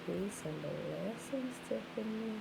Peace and blessings, Tiffany.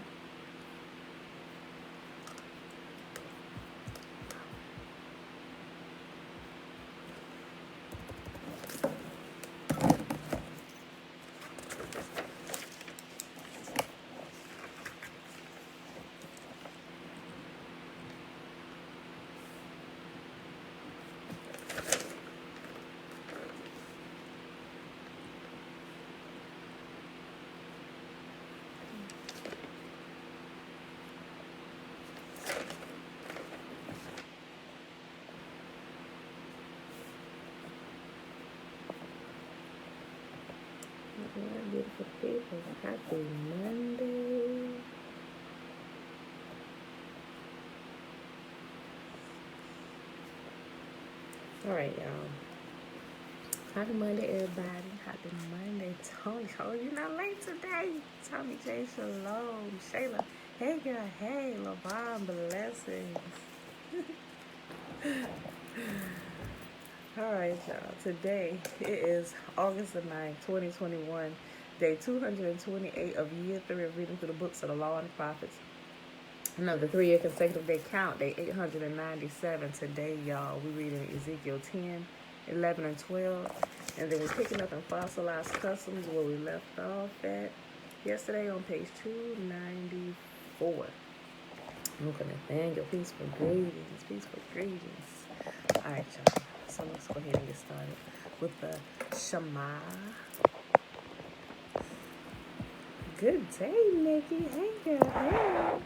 Yeah, beautiful people. Happy Monday. All right, y'all. Happy Monday, everybody. Happy Monday, Tony. Oh, you're not late today. Tommy J. Shalom. Shayla. Hey, girl. Hey, LaVon. Blessings. All right, y'all. Today it is August the 9th, 2021, day 228 of year 3 of reading through the books of the Law and the Prophets. Another 3-year consecutive day count, day 897. Today, y'all, we're reading Ezekiel 10, 11, and 12. And then we're picking up in Fossilized Customs where we left off at yesterday on page 294. Okay, Nathaniel, peaceful greetings, peaceful greetings. All right, y'all. So let's go ahead and get started with the Shema. Good day, Nikki. Hey, girl. Hey.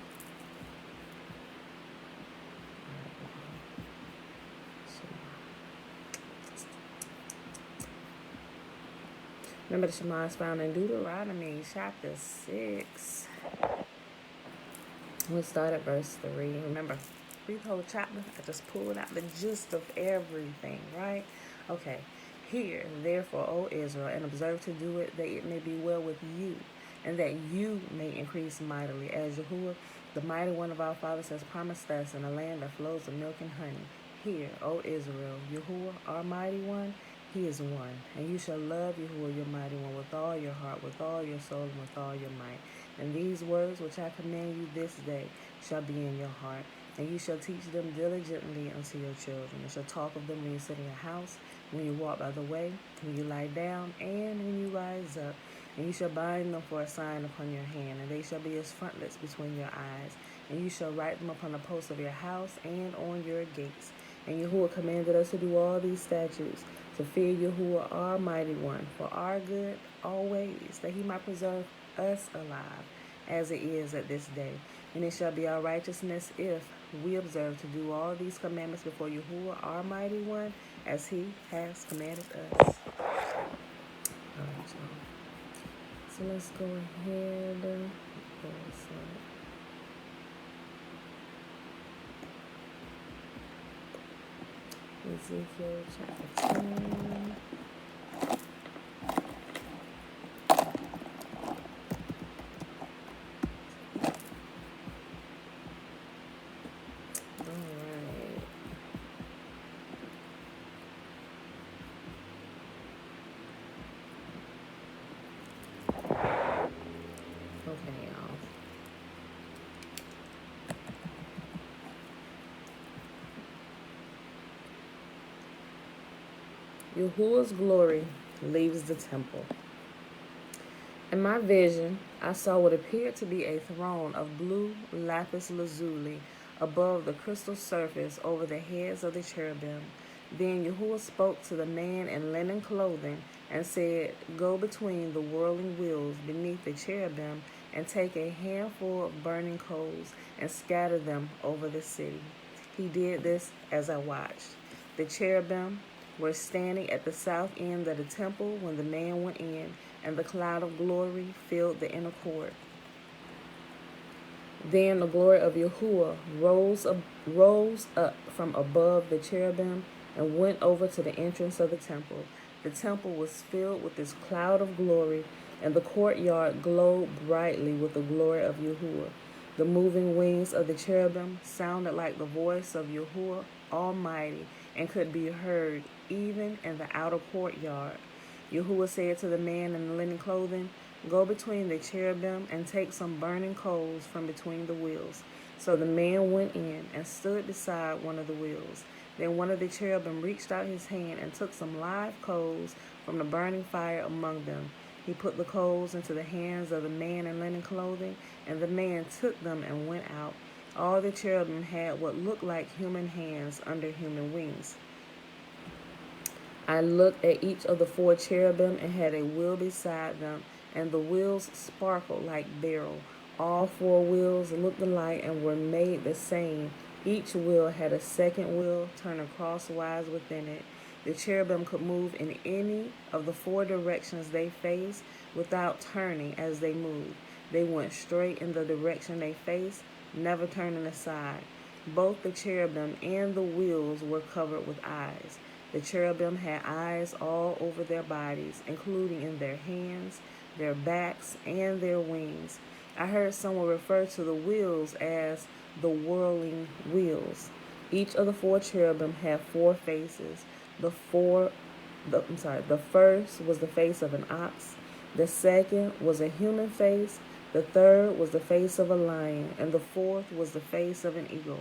Remember, the Shema is found in Deuteronomy chapter 6. We'll start at verse 3. Remember, read the whole chapter. I just pulled out the gist of everything, right? Okay. Hear, therefore, O Israel, and observe to do it, that it may be well with you, and that you may increase mightily, as Yahuwah, the mighty one of our fathers, has promised us in a land that flows with milk and honey. Hear, O Israel, Yahuwah, our mighty one, he is one. And you shall love Yahuwah, your mighty one, with all your heart, with all your soul, and with all your might. And these words which I command you this day shall be in your heart. And you shall teach them diligently unto your children, and shall talk of them when you sit in your house, when you walk by the way, when you lie down, and when you rise up. And you shall bind them for a sign upon your hand, and they shall be as frontlets between your eyes. And you shall write them upon the posts of your house and on your gates. And Yahuwah commanded us to do all these statutes, to fear Yahuwah our mighty one, for our good always, that he might preserve us alive, as it is at this day. And it shall be our righteousness if we observe to do all these commandments before Yahuwah our mighty one, as he has commanded us. Alright, so let's go ahead. Ezekiel chapter 10. Yahuwah's glory leaves the temple. In my vision, I saw what appeared to be a throne of blue lapis lazuli above the crystal surface over the heads of the cherubim. Then Yahuwah spoke to the man in linen clothing and said, "Go between the whirling wheels beneath the cherubim and take a handful of burning coals and scatter them over the city. He did this as I watched. The cherubim were standing at the south end of the temple when the man went in, and the cloud of glory filled the inner court. Then the glory of Yahuwah rose up from above the cherubim and went over to the entrance of the temple. The temple was filled with this cloud of glory, and the courtyard glowed brightly with the glory of Yahuwah. The moving wings of the cherubim sounded like the voice of Yahuwah Almighty and could be heard even in the outer courtyard. Yahuwah said to the man in the linen clothing, "Go between the cherubim and take some burning coals from between the wheels." So the man went in and stood beside one of the wheels. Then one of the cherubim reached out his hand and took some live coals from the burning fire among them. He put the coals into the hands of the man in linen clothing, and the man took them and went out. All the cherubim had what looked like human hands under human wings. I looked at each of the 4 cherubim and had a wheel beside them, and the wheels sparkled like beryl. All 4 wheels looked alike and were made the same. Each wheel had a second wheel turning crosswise within it. The cherubim could move in any of the 4 directions they faced without turning as they moved. They went straight in the direction they faced, never turning aside. Both the cherubim and the wheels were covered with eyes. The cherubim had eyes all over their bodies, including in their hands, their backs, and their wings. I heard someone refer to the wheels as the whirling wheels. Each of the 4 cherubim had 4 faces. The first was the face of an ox. The second was a human face. The third was the face of a lion, and the fourth was the face of an eagle.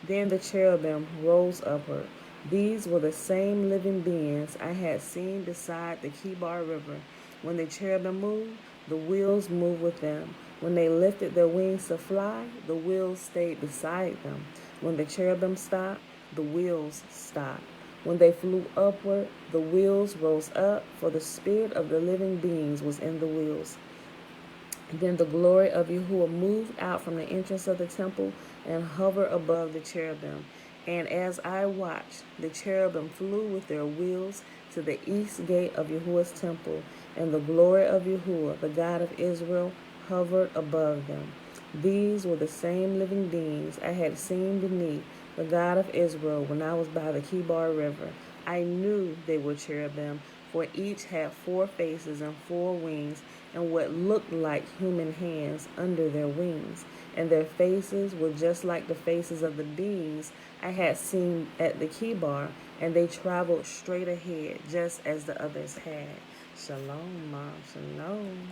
Then the cherubim rose upward. These were the same living beings I had seen beside the Kibar River. When the cherubim moved, the wheels moved with them. When they lifted their wings to fly, the wheels stayed beside them. When the cherubim stopped, the wheels stopped. When they flew upward, the wheels rose up, for the spirit of the living beings was in the wheels. Then the glory of Yahuwah moved out from the entrance of the temple and hovered above the cherubim. And as I watched, the cherubim flew with their wheels to the east gate of Yahuwah's temple, and the glory of Yahuwah, the God of Israel, hovered above them. These were the same living beings I had seen beneath the God of Israel when I was by the Kibar River. I knew they were cherubim, for each had 4 faces and 4 wings, and what looked like human hands under their wings. And their faces were just like the faces of the beings I had seen at the Kibar, and they traveled straight ahead, just as the others had. Shalom, Mom. Shalom.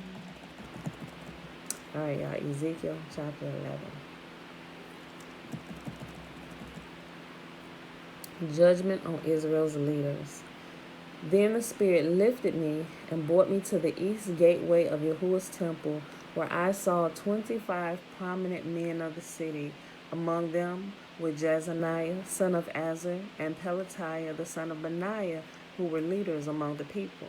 All right, y'all. Ezekiel chapter 11. Judgment on Israel's leaders. Then the Spirit lifted me and brought me to the east gateway of Yahuwah's temple, where I saw 25 prominent men of the city. Among them were Jezaniah, son of Azar, and Pelatiah, the son of Benaiah, who were leaders among the people.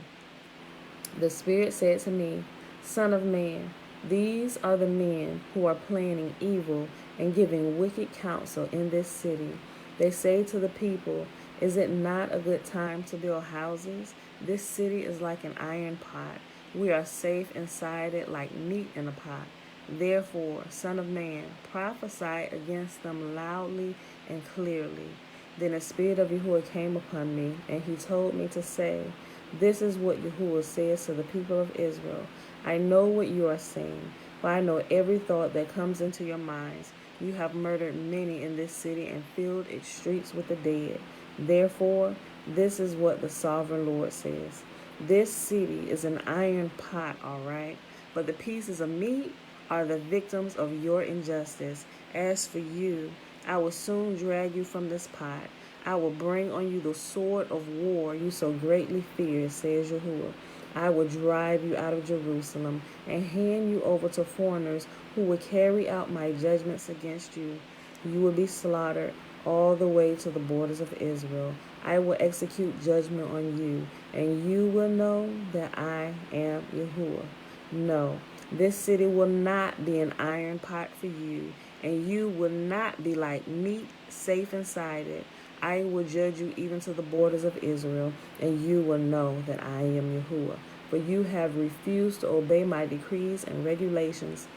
The Spirit said to me, "Son of man, these are the men who are planning evil and giving wicked counsel in this city. They say to the people, 'Is it not a good time to build houses? This city is like an iron pot. We are safe inside it like meat in a pot.' Therefore, Son of man, prophesy against them loudly and clearly." Then the Spirit of Yahuwah came upon me, and he told me to say, "This is what Yahuwah says to the people of Israel. I know what you are saying, for I know every thought that comes into your minds. You have murdered many in this city and filled its streets with the dead. Therefore, this is what the sovereign Lord says. This city is an iron pot, all right, but the pieces of meat are the victims of your injustice. As for you, I will soon drag you from this pot. I will bring on you the sword of war you so greatly fear, says Yahuwah. I will drive you out of Jerusalem and hand you over to foreigners who will carry out my judgments against you. You will be slaughtered all the way to the borders of Israel. I will execute judgment on you, and you will know that I am Yahuwah. No, This city will not be an iron pot for you, and you will not be like meat safe inside it. I will judge you even to the borders of Israel, and you will know that I am Yahuwah. For you have refused to obey my decrees and regulations.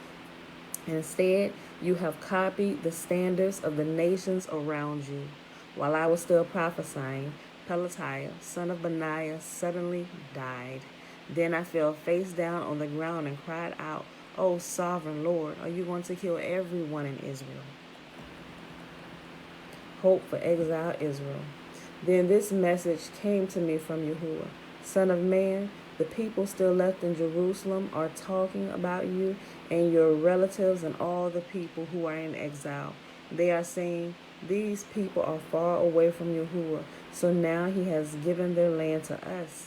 Instead, you have copied the standards of the nations around you. While I was still prophesying, Pelatiah, son of Benaiah, suddenly died. Then I fell face down on the ground and cried out, "O sovereign Lord, are you going to kill everyone in Israel?" Hope for exile Israel. Then this message came to me from Yahuwah. Son of man, the people still left in Jerusalem are talking about you and your relatives and all the people who are in exile. They are saying, "These people are far away from Yahuwah, so now he has given their land to us."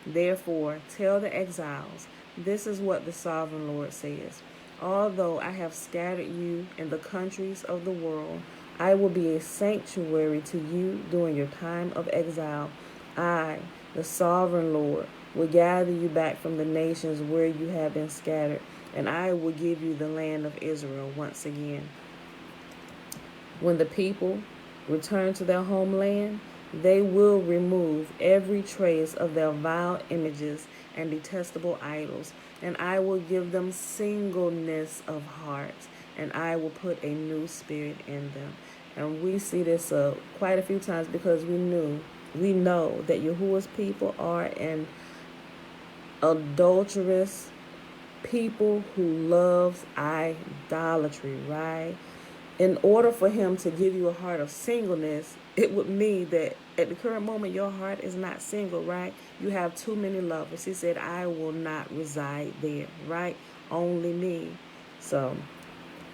Therefore, tell the exiles, this is what the sovereign Lord says. Although I have scattered you in the countries of the world, I will be a sanctuary to you during your time of exile. I, the sovereign Lord, will gather you back from the nations where you have been scattered, and I will give you the land of Israel once again. When the people return to their homeland, they will remove every trace of their vile images and detestable idols, and I will give them singleness of heart, and I will put a new spirit in them. And we see this quite a few times because we know that Yahuwah's people are an adulterous people who loves idolatry, right? In order for him to give you a heart of singleness, it would mean that at the current moment your heart is not single, right? You have too many lovers. He said, "I will not reside there," right? Only me. So,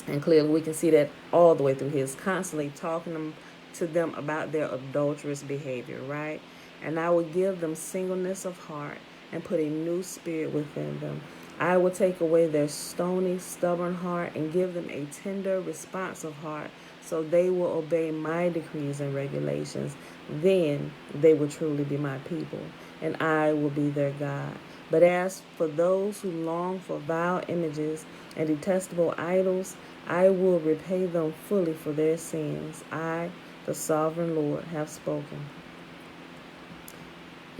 and clearly we can see that all the way through his constantly talking to them about their adulterous behavior, right? And I will give them singleness of heart and put a new spirit within them. I will take away their stony, stubborn heart and give them a tender, responsive heart, so they will obey my decrees and regulations. Then they will truly be my people, and I will be their God. But as for those who long for vile images and detestable idols, I will repay them fully for their sins. I, the sovereign Lord, have spoken.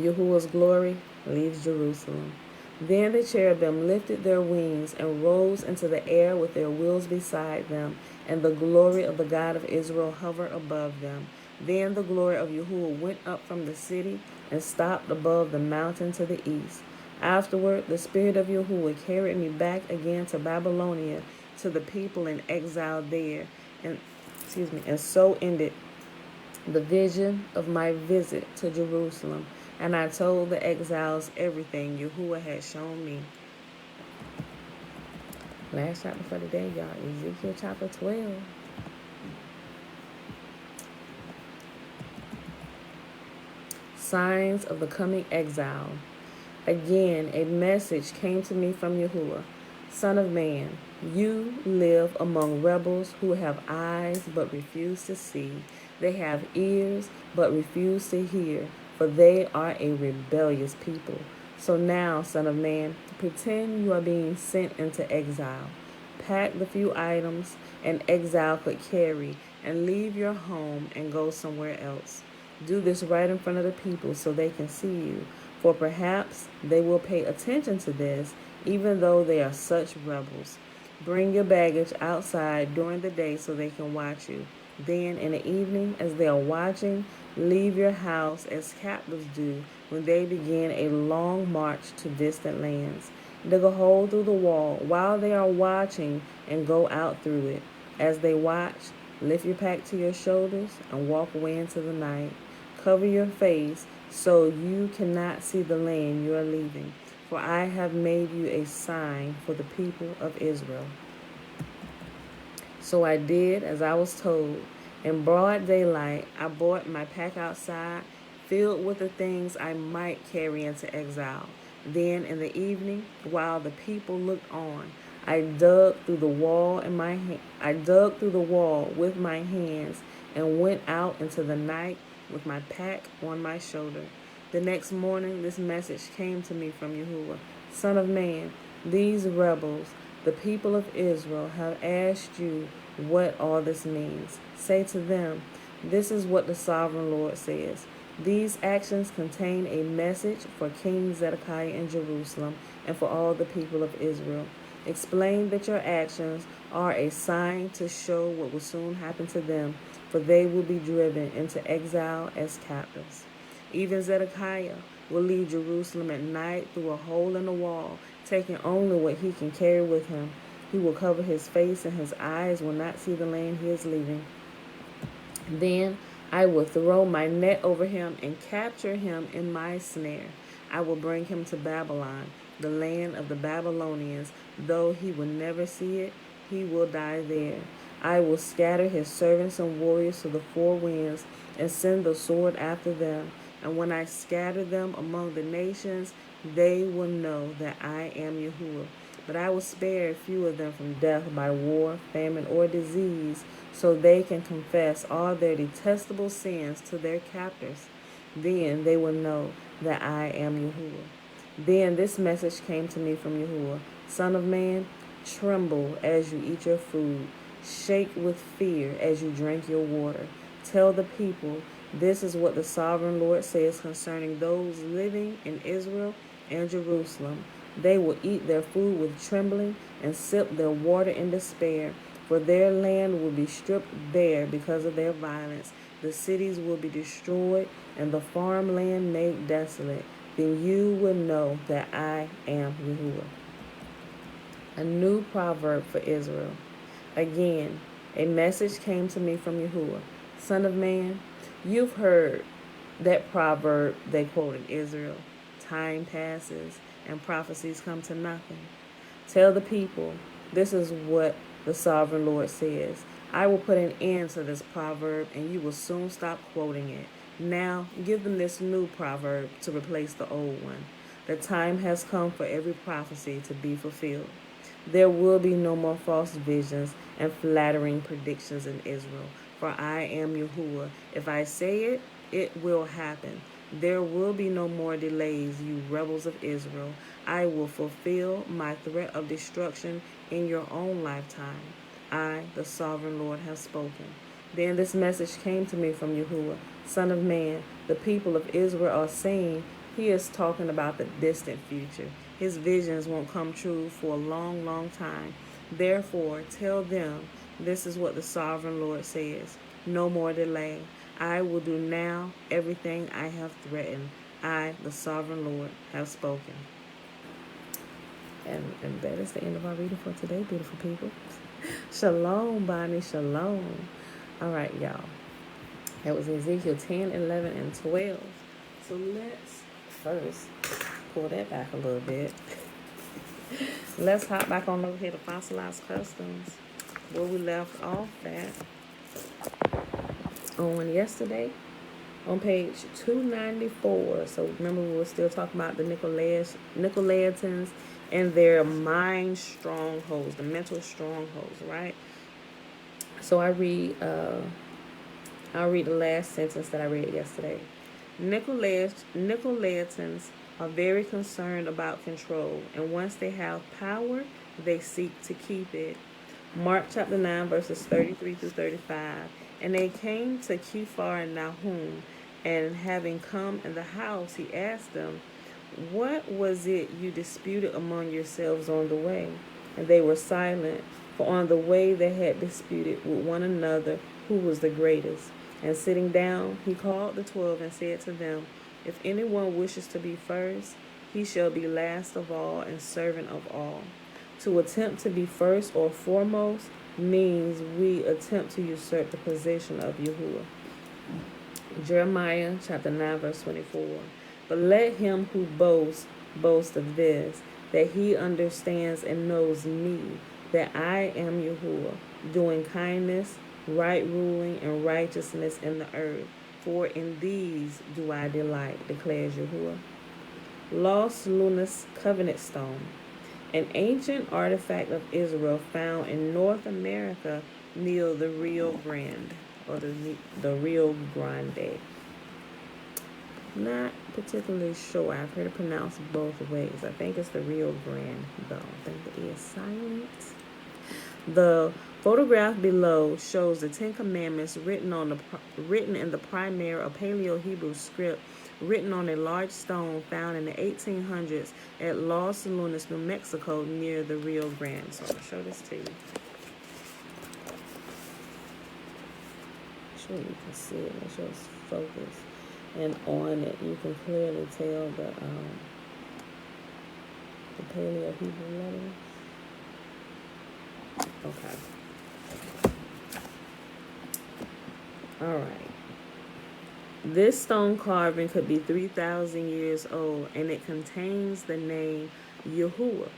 Yahuwah's glory leaves Jerusalem. Then the cherubim lifted their wings and rose into the air with their wheels beside them, and the glory of the God of Israel hovered above them. Then the glory of Yahuwah went up from the city and stopped above the mountain to the east. Afterward, the Spirit of Yahuwah carried me back again to Babylonia, to the people in exile there. And so ended the vision of my visit to Jerusalem. And I told the exiles everything Yahuwah had shown me. Last chapter for the day, y'all. Ezekiel chapter 12. Signs of the coming exile. Again, a message came to me from Yahuwah. Son of man, you live among rebels who have eyes but refuse to see. They have ears but refuse to hear, for they are a rebellious people. So now, son of man, pretend you are being sent into exile. Pack the few items an exile could carry and leave your home and go somewhere else. Do this right in front of the people so they can see you, for perhaps they will pay attention to this, even though they are such rebels. Bring your baggage outside during the day so they can watch you. Then in the evening, as they are watching, leave your house as captives do when they begin a long march to distant lands. Dig a hole through the wall while they are watching and go out through it. As they watch, lift your pack to your shoulders and walk away into the night. Cover your face so you cannot see the land you are leaving, for I have made you a sign for the people of Israel. So I did as I was told. In broad daylight, I brought my pack outside, filled with the things I might carry into exile. Then in the evening, while the people looked on, I dug through the wall with my hands and went out into the night with my pack on my shoulder. The next morning, this message came to me from Yahuwah. Son of man, These rebels, the people of Israel, have asked you what all this means. Say to them, this is what the sovereign Lord says. These actions contain a message for King Zedekiah in Jerusalem and for all the people of Israel. Explain that your actions are a sign to show what will soon happen to them, for they will be driven into exile as captives. Even Zedekiah will leave Jerusalem at night through a hole in the wall, taking only what he can carry with him. He will cover his face, and his eyes will not see the land he is leaving. Then I will throw my net over him and capture him in my snare. I will bring him to Babylon, the land of the Babylonians. Though he will never see it, he will die there. I will scatter his servants and warriors to the four winds and send the sword after them. And when I scatter them among the nations, they will know that I am Yahuwah. But I will spare a few of them from death by war, famine, or disease, so they can confess all their detestable sins to their captors. Then they will know that I am Yahuwah. Then this message came to me from Yahuwah. Son of man, tremble as you eat your food. Shake with fear as you drink your water. Tell the people, this is what the sovereign Lord says concerning those living in Israel and Jerusalem. They will eat their food with trembling and sip their water in despair, for their land will be stripped bare because of their violence. The cities will be destroyed and the farmland made desolate. Then you will know that I am Yahuwah. A new proverb for Israel. Again, a message came to me from Yahuwah. Son of man, you've heard that proverb they quote in Israel. Time passes and prophecies come to nothing. Tell the people, this is what the sovereign Lord says. I will put an end to this proverb and you will soon stop quoting it. Now give them this new proverb to replace the old one. The time has come for every prophecy to be fulfilled. There will be no more false visions and flattering predictions in Israel, for I am Yahuwah. If I say it, it will happen. There will be no more delays, you rebels of Israel. I will fulfill my threat of destruction in your own lifetime. I, the sovereign Lord, have spoken. Then this message came to me from Yahuwah. Son of man, the people of Israel are saying he is talking about the distant future. His visions won't come true for a long, long time. Therefore, tell them, this is what the sovereign Lord says. No more delay. I will do now everything I have threatened. I, the sovereign Lord, have spoken. And that is the end of our reading for today, beautiful people. Shalom, Bonnie, shalom. All right, y'all. That was Ezekiel 10, 11, and 12. So let's first pull that back a little bit. Let's hop back on over here to Fossilized Customs, where we left off at on yesterday on page 294. So remember, we were still talking about the Nicolaitans and their mind strongholds, the mental strongholds, right? So I'll read the last sentence that I read yesterday. Nicolaitans are very concerned about control, and once they have power, they seek to keep it. Mark chapter 9, verses 33 through 35. And they came to Kephar and Nahum, and having come in the house, he asked them, what was it you disputed among yourselves on the way? And they were silent, for on the way they had disputed with one another who was the greatest. And sitting down, he called the 12 and said to them, if anyone wishes to be first, he shall be last of all and servant of all. To attempt to be first or foremost means we attempt to usurp the position of Yahuwah. Jeremiah chapter 9, verse 24. But let him who boasts boast of this, that he understands and knows me, that I am Yahuwah, doing kindness, right ruling, and righteousness in the earth. For in these do I delight, declares Yahuwah. Lost Lunas Covenant Stone, an ancient artifact of Israel found in North America near the Rio Grande, or the Rio Grande. Not particularly sure. I've heard it pronounced both ways. I think it's the Rio Grande, though. I think the E is silent. The photograph below shows the Ten Commandments written in the primary or Paleo-Hebrew script, written on a large stone found in the 1800s at Los Lunas, New Mexico, near the Rio Grande. So I'll show this to you. Sure you can see it. Make sure it's focused. And on it, you can clearly tell the Paleo-Hebrew letters. Okay. All right. This stone carving could be 3,000 years old, and it contains the name Yahuwah.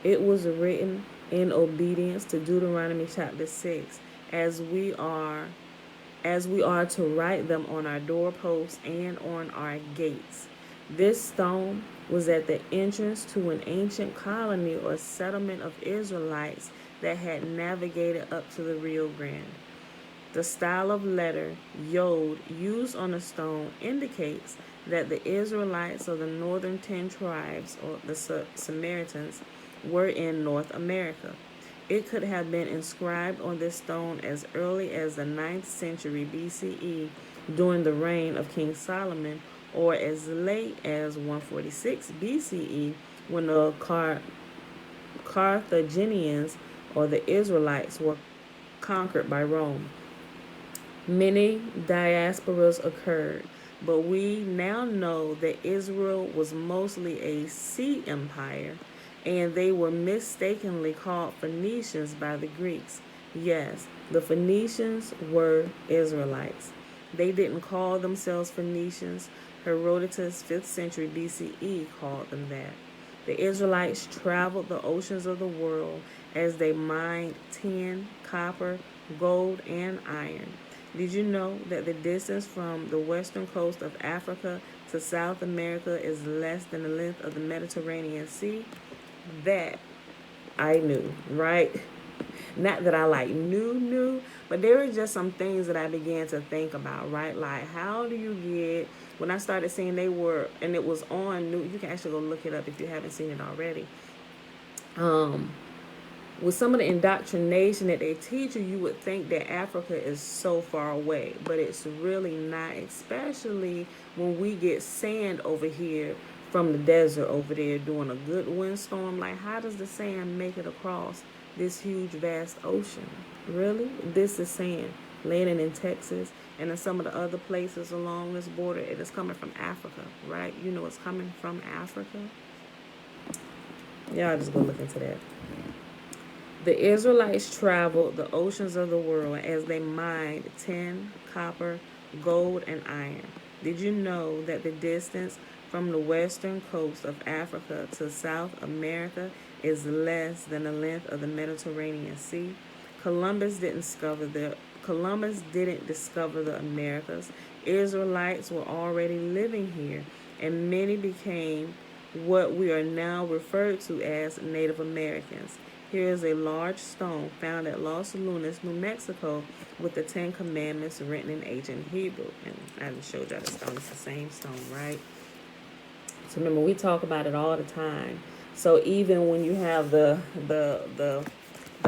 It was written in obedience to Deuteronomy chapter 6, as we are to write them on our doorposts and on our gates. This stone was at the entrance to an ancient colony or settlement of Israelites that had navigated up to the Rio Grande. The style of letter, yod, used on the stone indicates that the Israelites of the northern 10 tribes, or the Samaritans, were in North America. It could have been inscribed on this stone as early as the 9th century BCE during the reign of King Solomon, or as late as 146 BCE when the Carthaginians, or the Israelites, were conquered by Rome. Many diasporas occurred, but we now know that Israel was mostly a sea empire, and they were mistakenly called Phoenicians by the Greeks. Yes, the Phoenicians were Israelites. They didn't call themselves Phoenicians. Herodotus, 5th century BCE, called them that. The Israelites traveled the oceans of the world as they mined tin, copper, gold, and iron. Did you know that the distance from the western coast of Africa to South America is less than the length of the Mediterranean Sea? That I knew, right? Not that I knew, but there were just some things that I began to think about, right? Like, how do you get, when I started seeing they were, and it was on new, you can actually go look it up if you haven't seen it already. With some of the indoctrination that they teach you, you would think that Africa is so far away, but it's really not, especially when we get sand over here from the desert over there during a good windstorm. Like, how does the sand make it across this huge, vast ocean? Really? This is sand landing in Texas and in some of the other places along this border. It is coming from Africa, right? You know it's coming from Africa. Y'all just go look into that. The Israelites traveled the oceans of the world as they mined tin, copper, gold, and iron. Did you know that the distance from the western coast of Africa to South America is less than the length of the Mediterranean Sea? Columbus didn't discover the Americas. Israelites were already living here, and many became what we are now referred to as Native Americans. Here is a large stone found at Los Lunas, New Mexico, with the 10 Commandments written in ancient Hebrew. And I just showed y'all the stone. It's the same stone, right? So remember, we talk about it all the time. So even when you have the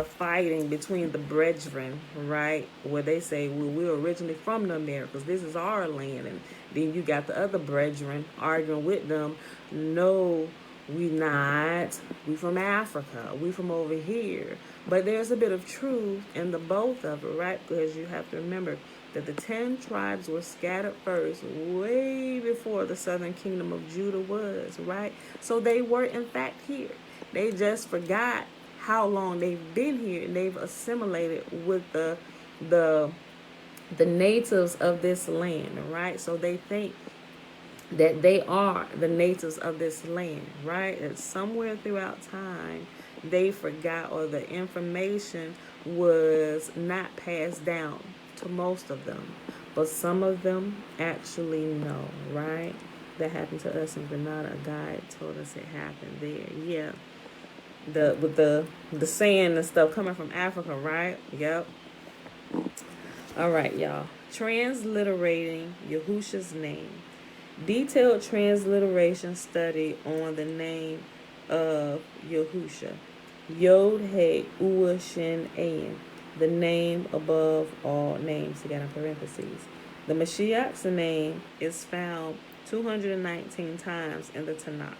fighting between the brethren, right, where they say, well, we're originally from the Americas, this is our land, and then you got the other brethren arguing with them, no, we not, we from Africa, we from over here. But there's a bit of truth in the both of it, right? Because you have to remember that the 10 tribes were scattered first, way before the southern kingdom of Judah was, right? So they were in fact here. They just forgot how long they've been here, and they've assimilated with the natives of this land, right? So they think that they are the natives of this land, right? And somewhere throughout time, they forgot, or the information was not passed down to most of them. But some of them actually know, right? That happened to us in Grenada. A guide told us it happened there. Yeah. With the sand and stuff coming from Africa, right? Yep. All right, y'all. Transliterating Yahusha's name. Detailed transliteration study on the name of Yahusha. Yod He Ua Shin Ayin, the name above all names, again in parentheses. The Mashiach's name is found 219 times in the Tanakh.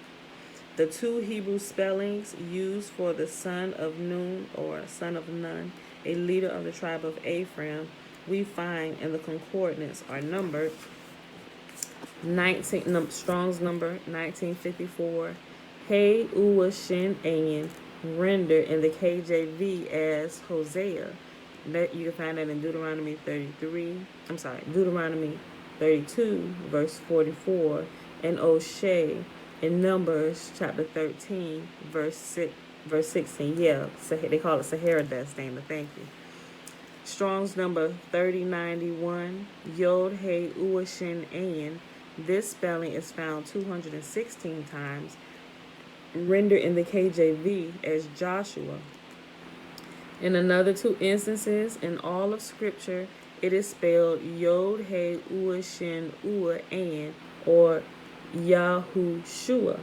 The two Hebrew spellings used for the son of Nun or son of Nun, a leader of the tribe of Ephraim, we find in the concordance are numbered Strong's number 1954. Hey Ua Shin Ayin, rendered in the KJV as Hosea. That you can find that in Deuteronomy 32, verse 44, and O'Shea in Numbers chapter 13, verse 16. Yeah, they call it Sahara dust, Dana. Thank you. Strong's number 3091, Yod He Ua Shin Ayin. This spelling is found 216 times, rendered in the KJV as Joshua. In another two instances in all of Scripture, it is spelled Yod He Ua Shin Ua Ayin, or Yahushua.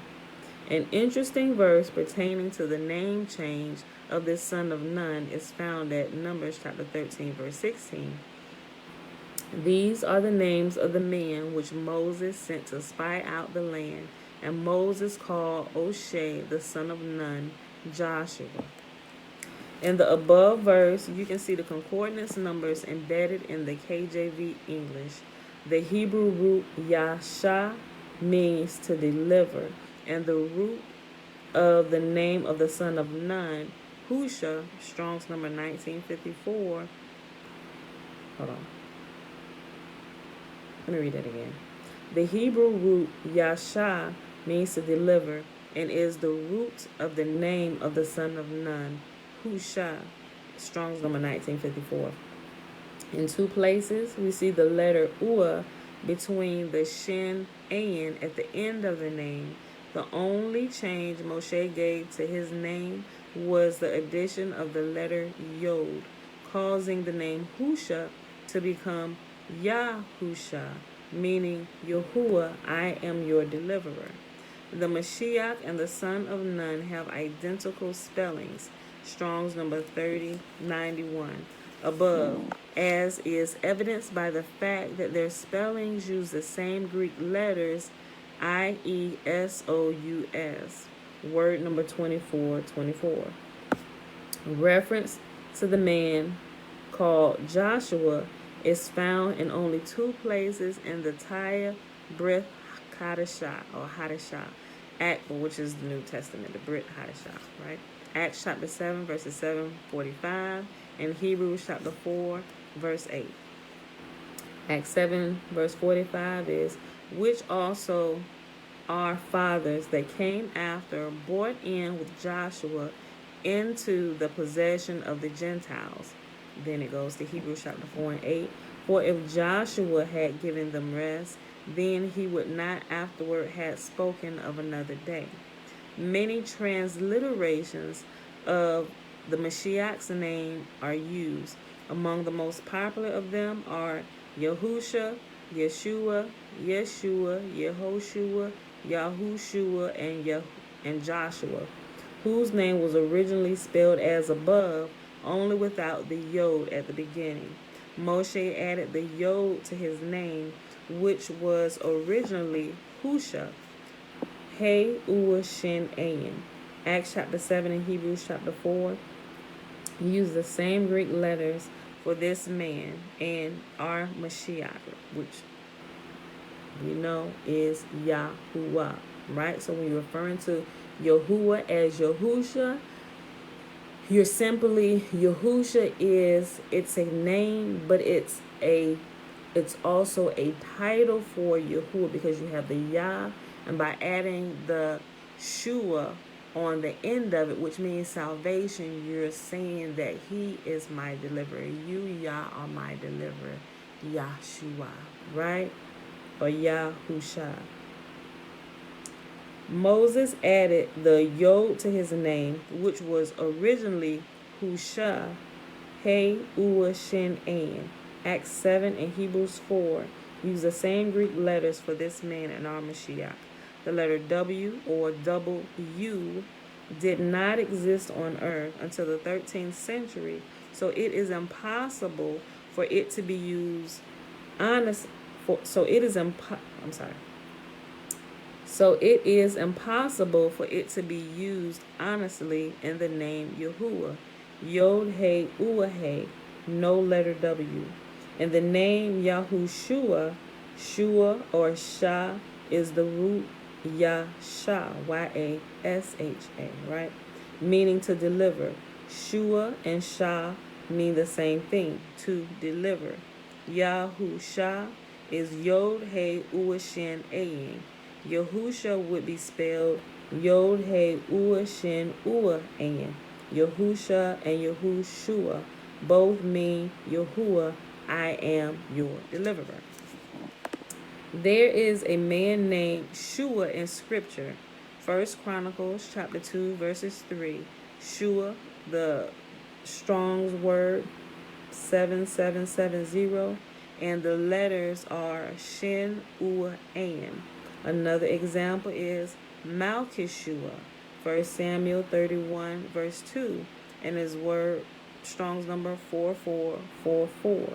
An interesting verse pertaining to the name change of this son of Nun is found at Numbers chapter 13, verse 16. These are the names of the men which Moses sent to spy out the land, and Moses called O'Shea, the son of Nun, Joshua. In the above verse, you can see the concordance numbers embedded in the KJV English. The Hebrew root Yasha means to deliver, and the root of the name of the son of Nun, Husha, Strong's number 1954. Hold on. Let me read that again. The Hebrew root Yasha means to deliver and is the root of the name of the son of Nun, Husha, Strong's number 1954. In two places, we see the letter Ua between the Shin Ayin at the end of the name. The only change Moshe gave to his name was the addition of the letter Yod, causing the name Husha to become Yahusha, meaning Yahuwah, I am your deliverer. The Mashiach and the son of Nun have identical spellings, Strong's number 3091, above, as is evidenced by the fact that their spellings use the same Greek letters, Iesous, word number 2424. Reference to the man called Joshua is found in only two places in the Taya Brit Hadashah, or Hadashah, Act, which is the New Testament, the Brit Hadashah, right? Acts chapter 7, verses 7:45, and Hebrews chapter 4, verse 8. Acts 7, verse 45 is, which also our fathers that came after brought in with Joshua into the possession of the Gentiles. Then it goes to Hebrews chapter 4 and 8. For if Joshua had given them rest, then he would not afterward have spoken of another day. Many transliterations of the Mashiach's name are used. Among the most popular of them are Yahusha, Yeshua, Yeshua, Yehoshua, Yahushua, and Joshua, whose name was originally spelled as above, only without the Yod at the beginning. Moshe added the Yod to his name, which was originally Husha, He Ua Shin Ayin. Acts chapter 7 and Hebrews chapter 4 use the same Greek letters for this man and our Mashiach, which we know is Yahuwah, right? So when you're referring to Yahuwah as Yahusha, you're simply, Yahusha it's a name, but it's also a title for Yahuwah, because you have the Yah, and by adding the Shua on the end of it, which means salvation, you're saying that he is my deliverer. You, Yah, are my deliverer. Yahshua, right? Or Yahusha. Moses added the Yod to his name, which was originally Husha, He Ua Shin Ayin. Acts 7 and Hebrews 4 use the same Greek letters for this man in our Mashiach. The letter W or W did not exist on earth until the 13th century, so it is impossible for it to be used so it is impossible for it to be used honestly in the name Yahuwah. Yod He Uah He, no letter W. In the name Yahushua, Shua or Shah is the root Yasha, Yasha, right? Meaning to deliver. Shua and Shah mean the same thing, to deliver. Yahusha is Yod He Uah Shin Ayin. Yahusha would be spelled Yod He Uah Shin Uah Ayin. Yahusha and Yahushua both mean Yahuwah, I am your deliverer. There is a man named Shua in Scripture. 1 Chronicles chapter 2 verses 3. Shua, the Strong's word 7770, and the letters are Shin Ua An. Another example is Malchishua, 1 Samuel 31 verse 2, and his word Strong's number 4444.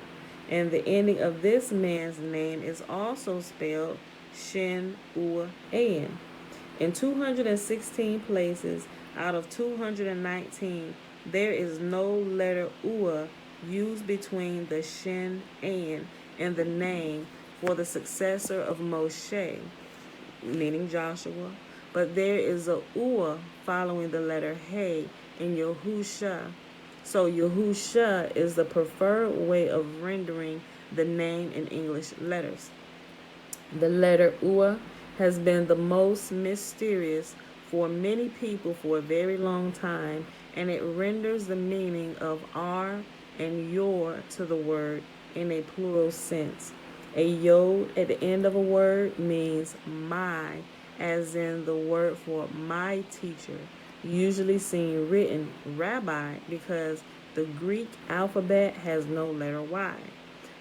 And the ending of this man's name is also spelled Shin Ua An. In 216 places out of 219, there is no letter Ua used between the Shin An and the name for the successor of Moshe, meaning Joshua, but there is a Ua following the letter He in Yahusha. So Yahusha is the preferred way of rendering the name in English letters. The letter Ua has been the most mysterious for many people for a very long time, and it renders the meaning of our and your to the word in a plural sense. A yod at the end of a word means my, as in the word for my teacher, usually seen written rabbi because the Greek alphabet has no letter Y.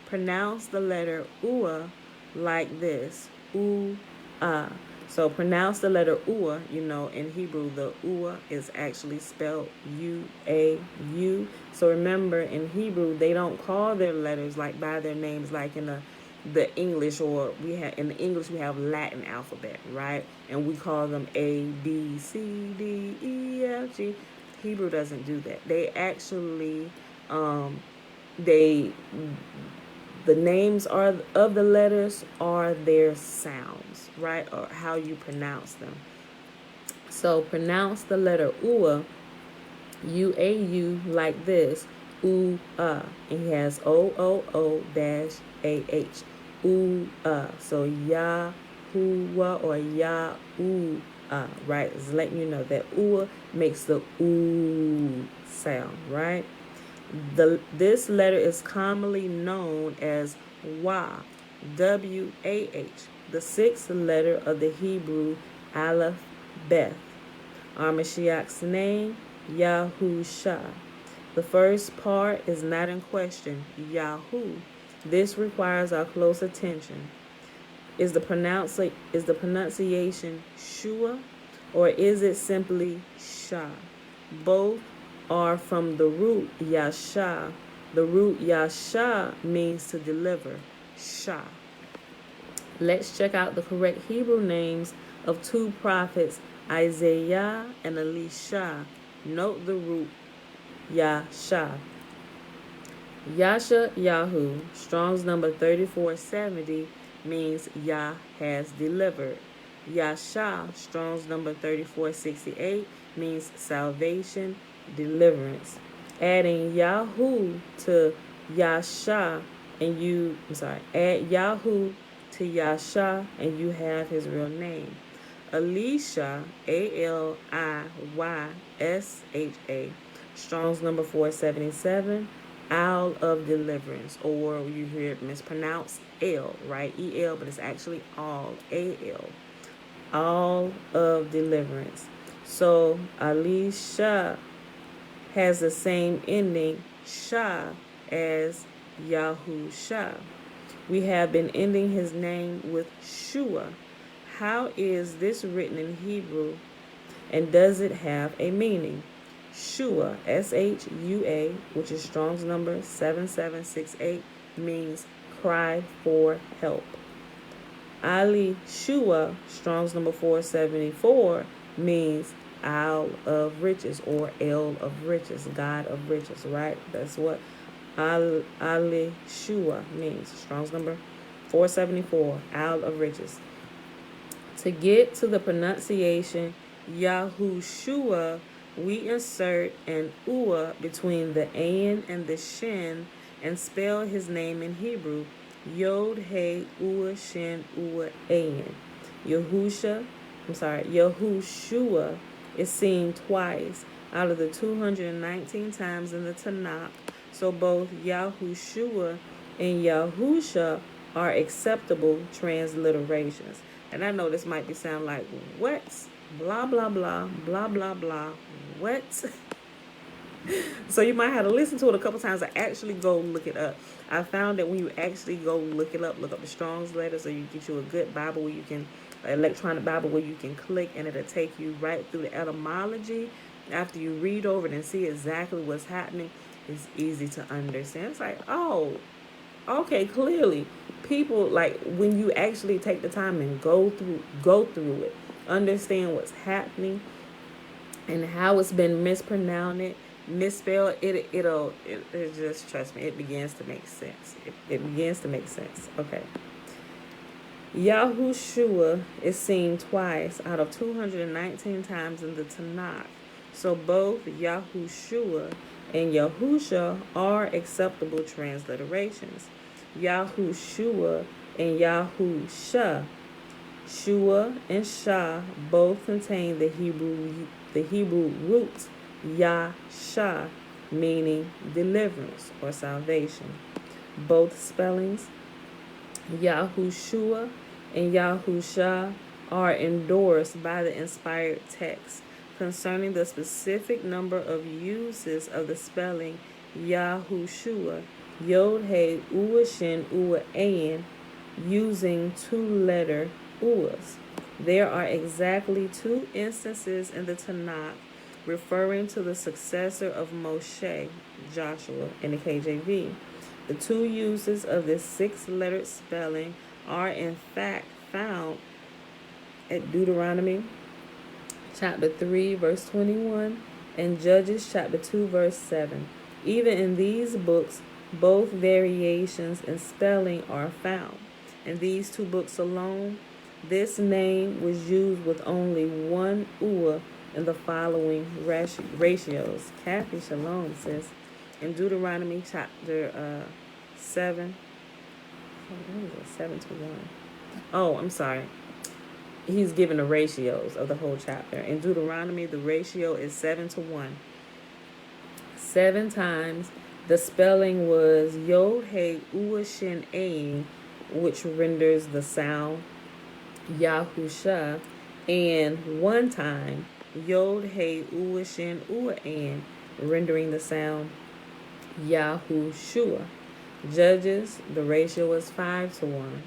Pronounce the letter Ua like this, U-A. So pronounce the letter Ua, in Hebrew, the Ua is actually spelled U-A-U. So remember, in Hebrew, they don't call their letters like by their names like in the English, or in the English we have Latin alphabet, right? And we call them A, B, C, D, E, F, G. Hebrew doesn't do that. They actually, the names of the letters are their sounds, right? Or how you pronounce them. So pronounce the letter Ua, U-A-U, like this, U-A. And he has O-O-O--A-H. U-A. So Yahuwah or Ya-U-A, right? It's letting you know that Ua makes the U sound, right? This letter is commonly known as Wa, W-A-H, the sixth letter of the Hebrew Aleph Beth. Our Mashiach's name, Yahusha. The first part is not in question, Yahu. This requires our close attention. Is the pronunciation Shua, or is it simply Shah? Both are from the root Yasha. The root Yasha means to deliver, Shah. Let's check out the correct Hebrew names of two prophets, Isaiah and Elisha. Note the root Yasha. Yasha Yahu, Strong's number 3470, means Yah has delivered. Yasha, Strong's number 3468, means salvation, deliverance. Adding Yahu to Yasha and add Yahu to Yasha and you have his real name. Elisha, A-L-I-Y-S-H-A, Strong's number 477, Owl of deliverance, or you hear it mispronounced L, right? E-L, but it's actually all, A-L. All of deliverance. So Elisha has the same ending, Shah, as Yahusha. We have been ending his name with Shua. How is this written in Hebrew, and does it have a meaning? Shua, Shua, which is Strong's number 7768, means cry for help. Ali Shua, Strong's number 474, means Isle of Riches or El of Riches, God of Riches, right? That's what Ali Shua means. Strong's number 474, Isle of Riches. To get to the pronunciation Yahushua, we insert an ua between the an and the shin and spell his name in Hebrew Yod He Ua Shin Ua An. Yahushua is seen twice out of the 219 times in the Tanakh. So both Yahushua and Yahusha are acceptable transliterations. And I know this might be sound like, what? Blah, blah, blah, blah, blah, blah. What? So you might have to listen to it a couple times or actually go look it up. I found that when you actually go look it up, look up the Strong's letters, or you get you a good Bible where you can, electronic Bible where you can click and it'll take you right through the etymology. After you read over it and see exactly what's happening, it's easy to understand. It's like, oh, okay, clearly people, like, when you actually take the time and go through it, understand what's happening and how it's been misspelled, it just, trust me, it begins to make sense. It begins to make sense. Okay. Yahushua is seen twice out of 219 times in the Tanakh. So both Yahushua and Yahusha are acceptable transliterations. Yahushua and Yahusha. Shua and Shah both contain the Hebrew root Yasha, meaning deliverance or salvation. Both spellings, Yahushua and Yahusha, are endorsed by the inspired text concerning the specific number of uses of the spelling Yahushua, Yod He Ua Shin Ua An, using two-letter uas. There are exactly 2 instances in the Tanakh referring to the successor of Moshe, Joshua, in the KJV. The 2 uses of this 6-lettered spelling are in fact found at Deuteronomy chapter 3 verse 21 and Judges chapter 2 verse 7. Even in these books, both variations in spelling are found. In these 2 books alone, this name was used with only 1 ua in the following ratios. Kathy Shalom says, in Deuteronomy chapter 7, 7 to 1. Oh, I'm sorry. He's given the ratios of the whole chapter. In Deuteronomy, the ratio is 7 to 1. 7 times the spelling was Yod He Ua Shin Ein, which renders the sound Yahusha, and 1 time Yod He Ua Shin Ua An, rendering the sound Yahushua. Judges, the ratio was 5 to 1.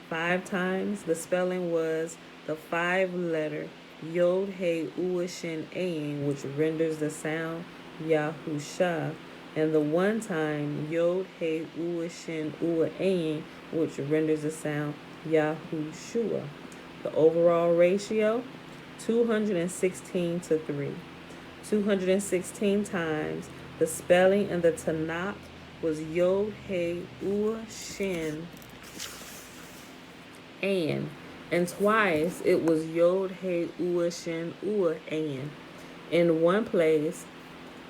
5 times the spelling was the 5-letter Yod He Ua Shin Ein, which renders the sound Yahusha, and the 1 time Yod He Ua Shin Ua Ein, which renders the sound Yahushua. The overall ratio, 216 to 3. 216 times the spelling in the Tanakh was Yod He Ua Shin An, and twice it was Yod He Ua Shin Ua An. In one place,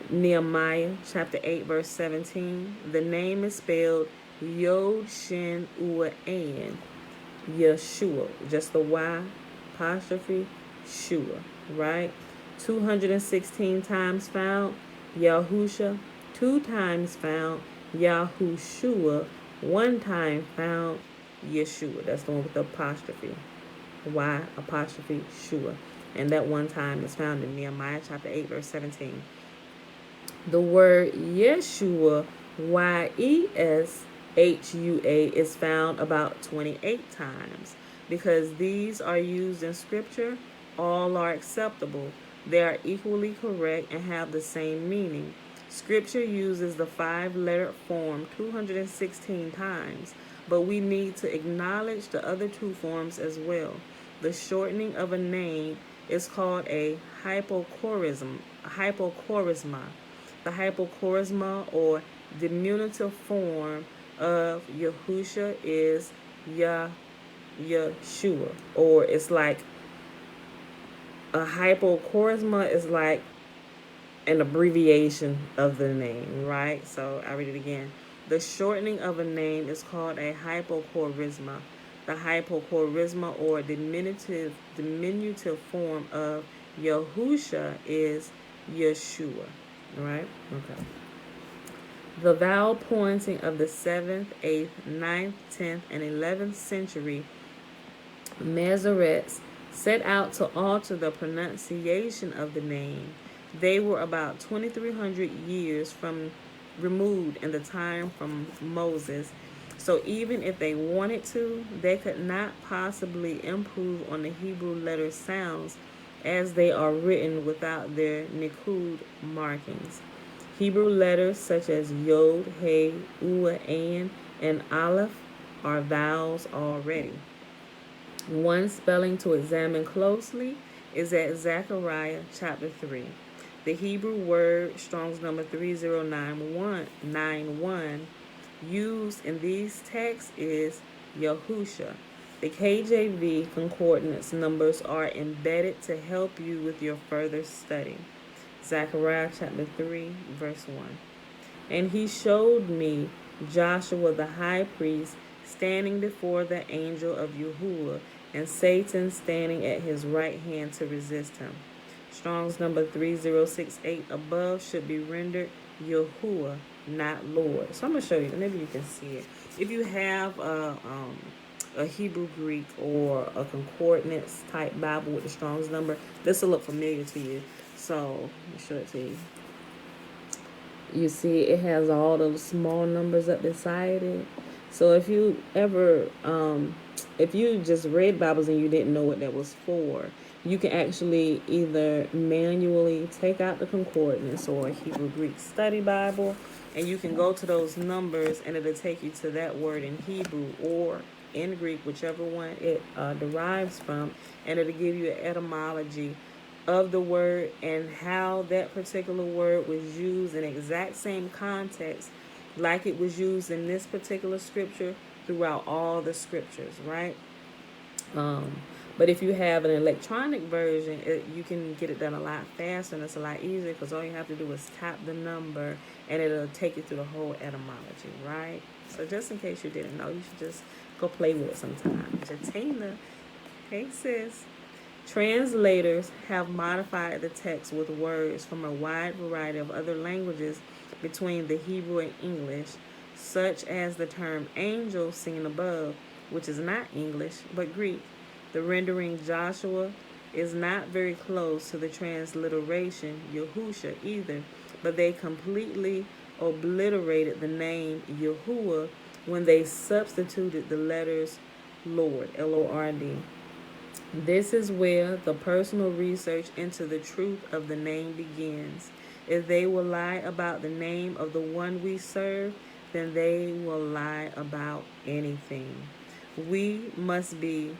Nehemiah chapter 8 verse 17, the name is spelled Yod Shin Ua An, Yeshua, just the Y apostrophe Shua, right? 216 times found Yahusha, 2 times found Yahushua, 1 time found Yeshua. That's the one with the apostrophe, Y apostrophe Shua. And that 1 time is found in Nehemiah chapter 8 verse 17. The word Yeshua, Y-E-S, HUA is found about 28 times. Because these are used in Scripture, all are acceptable. They are equally correct and have the same meaning. Scripture uses the 5-letter form 216 times, but we need to acknowledge the other 2 forms as well. The shortening of a name is called a hypochorism, The hypochorisma or diminutive form of Yahusha is Yeshua, or it's like a hypochorisma is like an abbreviation of the name, right? So I read it again. The shortening of a name is called a hypochorisma. The hypochorisma or diminutive form of Yahusha is Yeshua, right? Okay. The vowel pointing of the 7th, 8th, 9th, 10th, and 11th century Masoretes set out to alter the pronunciation of the name. They were about 2,300 years removed in the time from Moses. So even if they wanted to, they could not possibly improve on the Hebrew letter sounds as they are written without their Nikud markings. Hebrew letters such as Yod, He, Ua, An, and Aleph are vowels already. One spelling to examine closely is at Zechariah chapter 3. The Hebrew word Strong's number 3091 used in these texts is Yahusha. The KJV concordance numbers are embedded to help you with your further study. Zechariah chapter 3, verse 1. And he showed me Joshua the high priest standing before the angel of Yahuwah, and Satan standing at his right hand to resist him. Strong's number 3068 above should be rendered Yahuwah, not Lord. So I'm going to show you. Maybe you can see it. If you have a Hebrew Greek or a concordance type Bible with the Strong's number, this will look familiar to you. So let me show it to you. You see it has all those small numbers up beside it. So if you ever, if you just read Bibles and you didn't know what that was for, you can actually either manually take out the concordance or a Hebrew Greek study Bible, and you can go to those numbers and it'll take you to that word in Hebrew or in Greek, whichever one it derives from, and it'll give you an etymology of the word and how that particular word was used in exact same context like it was used in this particular scripture throughout all the scriptures, right? But if you have an electronic version, you can get it done a lot faster and it's a lot easier because all you have to do is tap the number and it'll take you through the whole etymology, right? So just in case you didn't know, you should just go play with it sometime. Jatina, hey sis. Translators have modified the text with words from a wide variety of other languages between the Hebrew and English, such as the term angel seen above, which is not English but Greek. The rendering Joshua is not very close to the transliteration Yahusha either, but they completely obliterated the name Yahuwah when they substituted the letters Lord, Lord. This is where the personal research into the truth of the name begins. If they will lie about the name of the one we serve, then they will lie about anything. We must be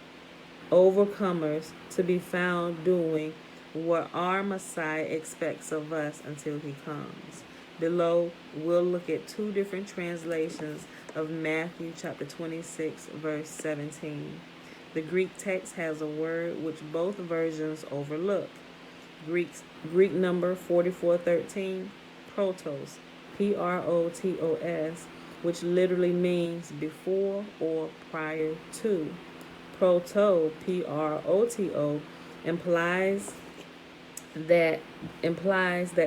overcomers to be found doing what our Messiah expects of us until he comes. Below, we'll look at 2 different translations of Matthew chapter 26, verse 17. The Greek text has a word which both versions overlook. Greek number 4413, protos, Protos, which literally means before or prior to. Proto, Proto, implies that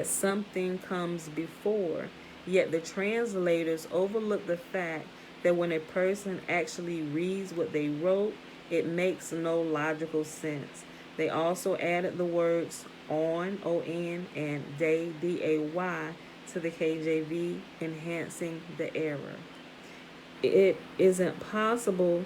something comes before. Yet the translators overlook the fact that when a person actually reads what they wrote, it makes no logical sense. They also added the words on, O-N, and day, D-A-Y, to the KJV, enhancing the error. it isn't possible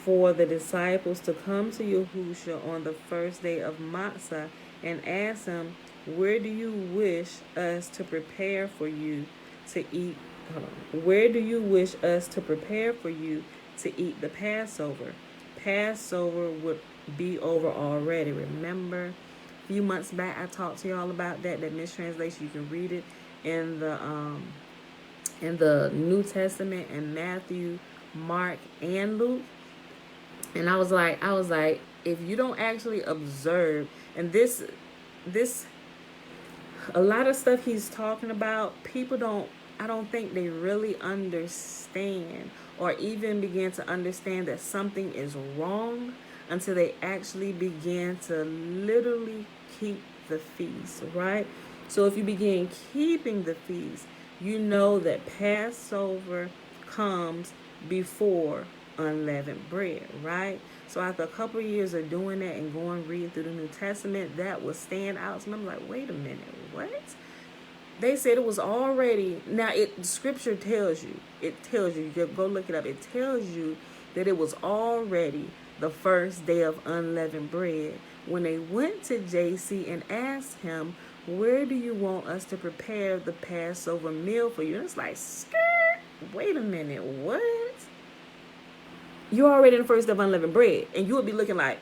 for the disciples to come to Yahushua on the first day of Matzah and ask him, where do you wish us to prepare for you to eat? Hold on. Where do you wish us to prepare for you to eat the Passover? Passover would be over already. Remember, a few months back I talked to y'all about that mistranslation. You can read it in the New Testament in Matthew, Mark, and Luke. And I was like, if you don't actually observe, and this a lot of stuff he's talking about, I don't think they really understand or even begin to understand that something is wrong until they actually begin to literally keep the feast, right? So if you begin keeping the feast, you know that Passover comes before unleavened bread, right? So after a couple of years of doing that and going reading through the New Testament, that was stand out. And I'm like, wait a minute, what? They said it was already, now scripture tells you, you go look it up, it tells you that it was already the first day of unleavened bread when they went to JC and asked him, where do you want us to prepare the Passover meal for you? And it's like, skirt, wait a minute, what? You're already in the first day of unleavened bread, and you would be looking like,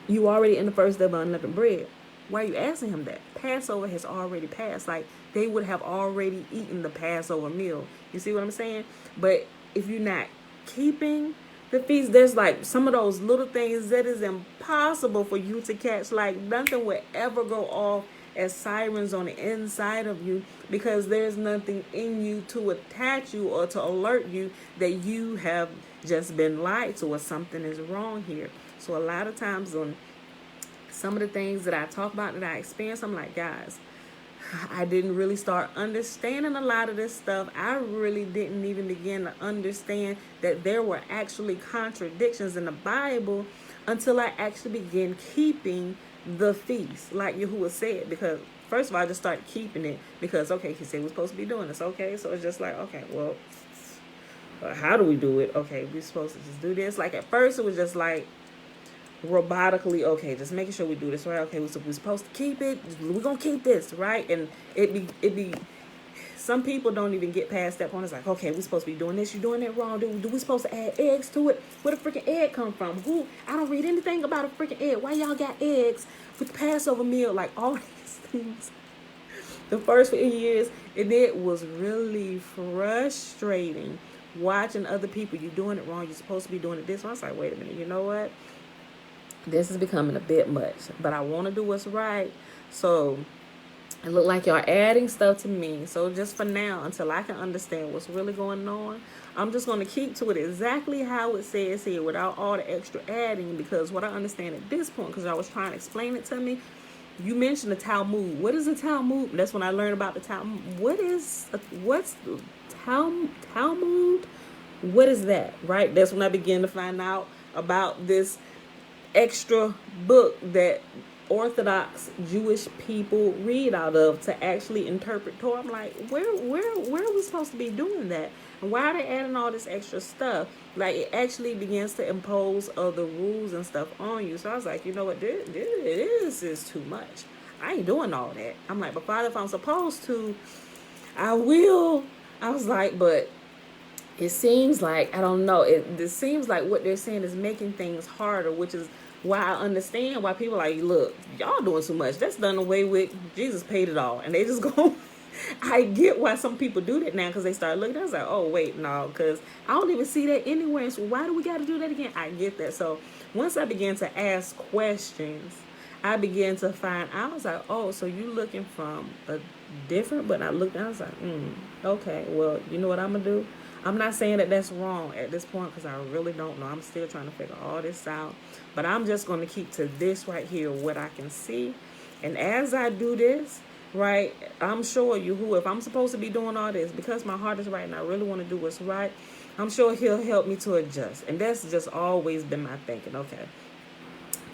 you already in the first day of unleavened bread. Why are you asking him that? Passover has already passed. Like, they would have already eaten the Passover meal. You see what I'm saying? But if you're not keeping the feast, there's like some of those little things that is impossible for you to catch. Like, nothing would ever go off as sirens on the inside of you because there's nothing in you to attach you or to alert you that you have just been lied to or something is wrong here. So a lot of times on some of the things that I talk about that I experienced, I'm like, guys, I didn't really start understanding a lot of this stuff. I really didn't even begin to understand that there were actually contradictions in the Bible until I actually began keeping the feast, like Yahuwah said. Because first of all, I just started keeping it because, okay, he said we're supposed to be doing this. Okay, so it's just like, okay, well, how do we do it? Okay, we're supposed to just do this. Like at first it was just like robotically, okay, just making sure we do this right. Okay, we're supposed to keep it. We're gonna keep this right, and it be. Some people don't even get past that point. It's like, okay, we're supposed to be doing this. You're doing it wrong. Do we supposed to add eggs to it? Where the freaking egg come from? Who? I don't read anything about a freaking egg. Why y'all got eggs with the Passover meal? Like all these things. The first few years, and it was really frustrating watching other people. You're doing it wrong. You're supposed to be doing it this way. I was like, wait a minute. You know what? This is becoming a bit much, but I want to do what's right. So it look like y'all adding stuff to me. So just for now, until I can understand what's really going on, I'm just going to keep to it exactly how it says here without all the extra adding, because what I understand at this point, because I was trying to explain it to me, you mentioned the Talmud. What is the Talmud? That's when I learned about the Talmud. What's the Talmud? What is that, right? That's when I began to find out about this extra book that Orthodox Jewish people read out of to actually interpret Torah. I'm like, where are we supposed to be doing that? And why are they adding all this extra stuff? Like, it actually begins to impose other rules and stuff on you. So I was like, you know what, this is too much. I ain't doing all that. I'm like, but Father, if I'm supposed to, I will. I was like, but it seems like, I don't know, it seems like what they're saying is making things harder, which is why I understand why people are like, look, y'all doing too much. That's done away with. Jesus paid it all. And they just go, I get why some people do that now, because they start looking. I was like, oh, wait, no, because I don't even see that anywhere. So why do we got to do that again? I get that. So once I began to ask questions, I began to find, I was like, oh, so you looking from a different, but I looked, I was like, okay, well, you know what I'm going to do? I'm not saying that that's wrong at this point because I really don't know. I'm still trying to figure all this out. But I'm just going to keep to this right here, what I can see. And as I do this, right, I'm sure Yahuwah, if I'm supposed to be doing all this, because my heart is right and I really want to do what's right, I'm sure he'll help me to adjust. And that's just always been my thinking. Okay,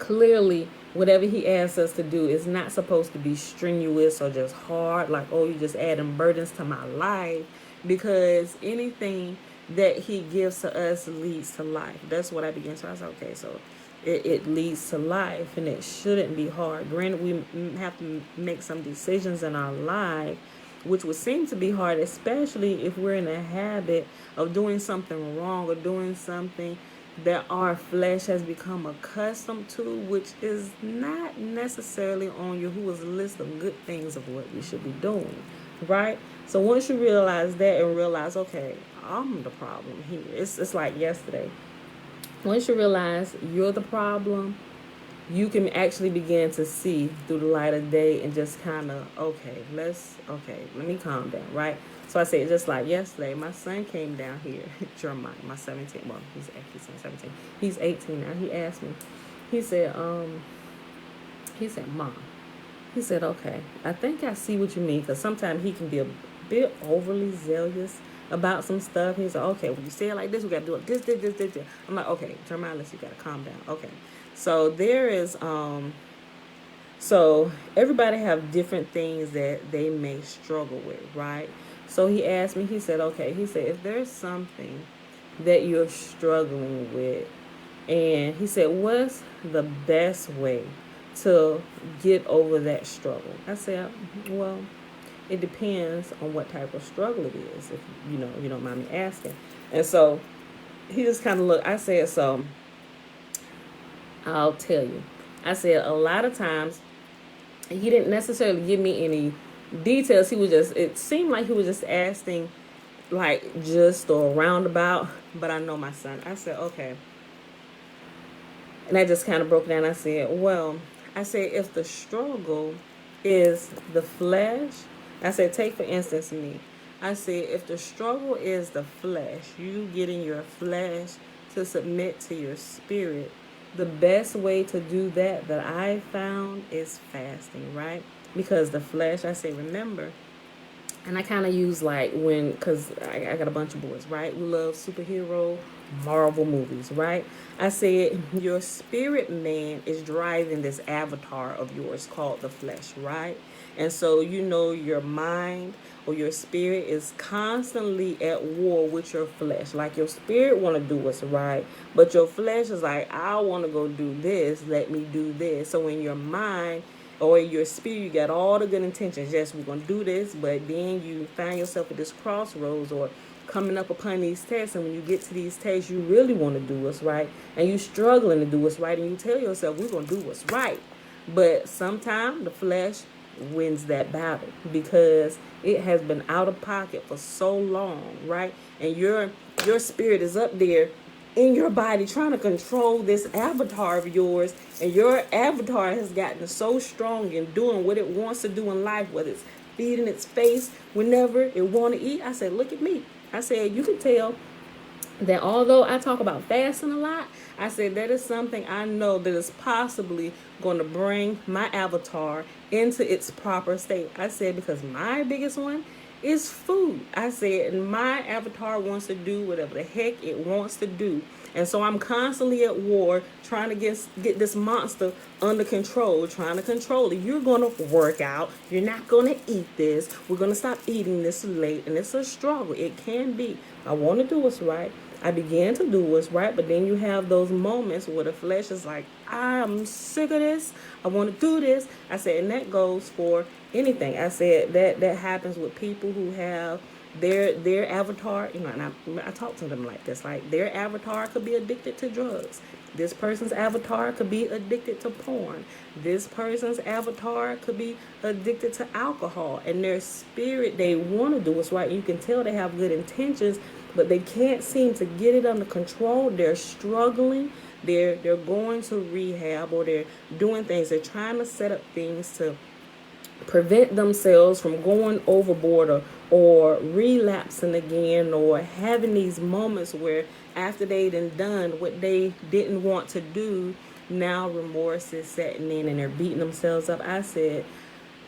clearly, whatever he asks us to do is not supposed to be strenuous or just hard. Like, oh, you're just adding burdens to my life. because anything that he gives to us leads to life. That's what I began to. I was like, okay, so it leads to life, and it shouldn't be hard. Granted, we have to make some decisions in our life, which would seem to be hard, especially if we're in a habit of doing something wrong or doing something that our flesh has become accustomed to, which is not necessarily on Yahuwah's list of good things of what we should be doing, right? So once you realize that and realize, okay, I'm the problem here. It's like yesterday. Once you realize you're the problem, you can actually begin to see through the light of day and just kind of, let me calm down, right? So I said, just like yesterday, my son came down here, Jeremiah, my 17, well, he's actually 17, he's 18 now. He asked me, he said, Mom, he said, okay, I think I see what you mean, because sometimes he can be a bit overly zealous about some stuff. He's like, okay, when you say it like this, we got to do it this. I'm like, okay, Jeremiah, you got to calm down. Okay. So there is, so everybody have different things that they may struggle with, right? So he asked me, he said, okay, he said, if there's something that you're struggling with, and he said, what's the best way to get over that struggle? I said, well, it depends on what type of struggle it is, if you don't mind me asking. And so he just kind of looked. I said, so I'll tell you. I said, a lot of times he didn't necessarily give me any details. It seemed like he was just asking, like, just or roundabout. But I know my son. I said, okay. And I just kind of broke down. I said, well, if the struggle is the flesh, I said, take for instance me. I said, if the struggle is the flesh, you getting your flesh to submit to your spirit, the best way to do that I found is fasting, right? Because the flesh, I say, remember, and I kind of use like because I got a bunch of boys, right? We love superhero Marvel movies, right? I said, your spirit man is driving this avatar of yours called the flesh, right? And so, your mind or your spirit is constantly at war with your flesh. Like, your spirit want to do what's right, but your flesh is like, I want to go do this, let me do this. So in your mind or your spirit, you got all the good intentions. Yes, we're going to do this, but then you find yourself at this crossroads or coming up upon these tests, and when you get to these tests, you really want to do what's right, and you struggling to do what's right, and you tell yourself, we're going to do what's right. But sometimes the flesh wins that battle because it has been out of pocket for so long, right? And your spirit is up there in your body trying to control this avatar of yours, and your avatar has gotten so strong in doing what it wants to do in life, whether it's feeding its face whenever it want to eat. I said, look at me. I said, you can tell that although I talk about fasting a lot, I said that is something I know that is possibly going to bring my avatar into its proper state. I said, because my biggest one is food. I said, and my avatar wants to do whatever the heck it wants to do. And so I'm constantly at war trying to get this monster under control, trying to control it. You're going to work out. You're not going to eat this. We're going to stop eating this late. And it's a struggle. It can be. I want to do what's right. I began to do what's right, but then you have those moments where the flesh is like, I'm sick of this. I want to do this. I said, and that goes for anything. I said that happens with people who have their avatar, and I talk to them like this, like their avatar could be addicted to drugs. This person's avatar could be addicted to porn. This person's avatar could be addicted to alcohol. And their spirit, they want to do what's right. You can tell they have good intentions, but they can't seem to get it under control. They're struggling. They're going to rehab, or they're doing things. They're trying to set up things to prevent themselves from going overboard or relapsing again, or having these moments where after they done what they didn't want to do, now remorse is setting in and they're beating themselves up. I said,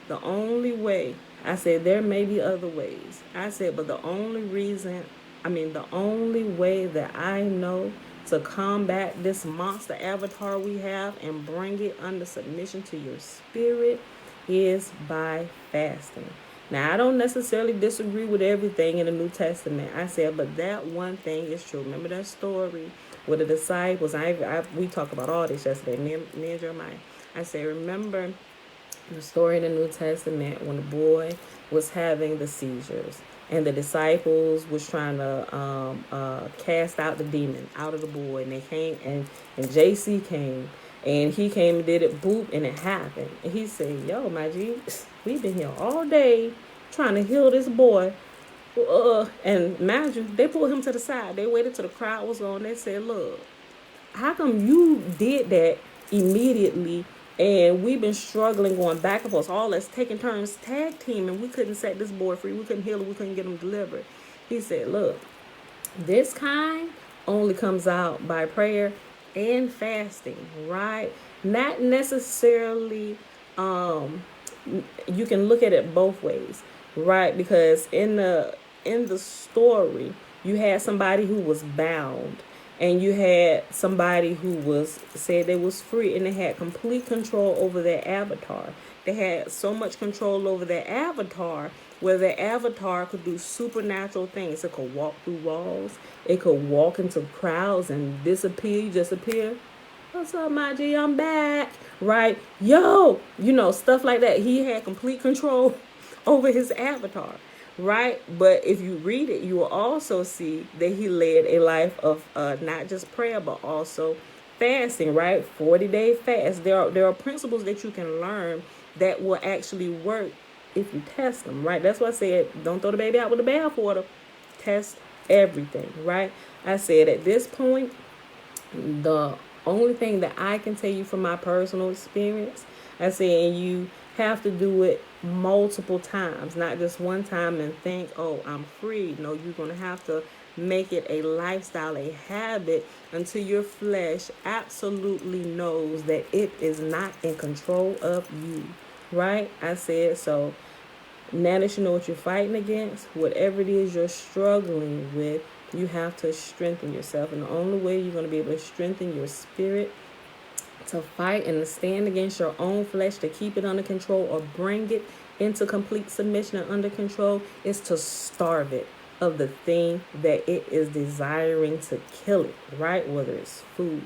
the only way, I said, there may be other ways. I said, but the only way that I know to combat this monster avatar we have and bring it under submission to your spirit is by fasting. Now, I don't necessarily disagree with everything in the New Testament. I said, but that one thing is true. Remember that story with the disciples? We talked about all this yesterday, me and Jeremiah. I said, remember the story in the New Testament when the boy was having the seizures and the disciples was trying to cast out the demon out of the boy, and they came, and JC came, and he came and did it, boop, and it happened. And he said, yo, my G, we've been here all day trying to heal this boy. And mind you, they pulled him to the side. They waited till the crowd was on. They said, look, how come you did that immediately, and we've been struggling, going back and forth, all us taking turns tag team, and we couldn't set this boy free, we couldn't heal him, we couldn't get him delivered. He said, look, this kind only comes out by prayer and fasting, right? Not necessarily, you can look at it both ways, right? Because in the story, you had somebody who was bound, and you had somebody who was said they was free, and they had complete control over their avatar. They had so much control over their avatar where their avatar could do supernatural things. It could walk through walls. It could walk into crowds and disappear. You just appear. What's up, my G? I'm back. Right? Yo! Stuff like that. He had complete control over his avatar. Right? But if you read it, you will also see that he led a life of not just prayer, but also fasting, right? 40-day fast. There are principles that you can learn that will actually work if you test them, right? That's why I said, don't throw the baby out with the bathwater. Test everything, right? I said at this point, the only thing that I can tell you from my personal experience, I said, you have to do it multiple times, not just one time and think, oh, I'm free. No, you're going to have to make it a lifestyle, a habit, until your flesh absolutely knows that it is not in control of you, right? I said, so now that you know what you're fighting against, whatever it is you're struggling with, you have to strengthen yourself. And the only way you're going to be able to strengthen your spirit to fight and to stand against your own flesh, to keep it under control or bring it into complete submission and under control, is to starve it of the thing that it is desiring to kill it, right? Whether it's food,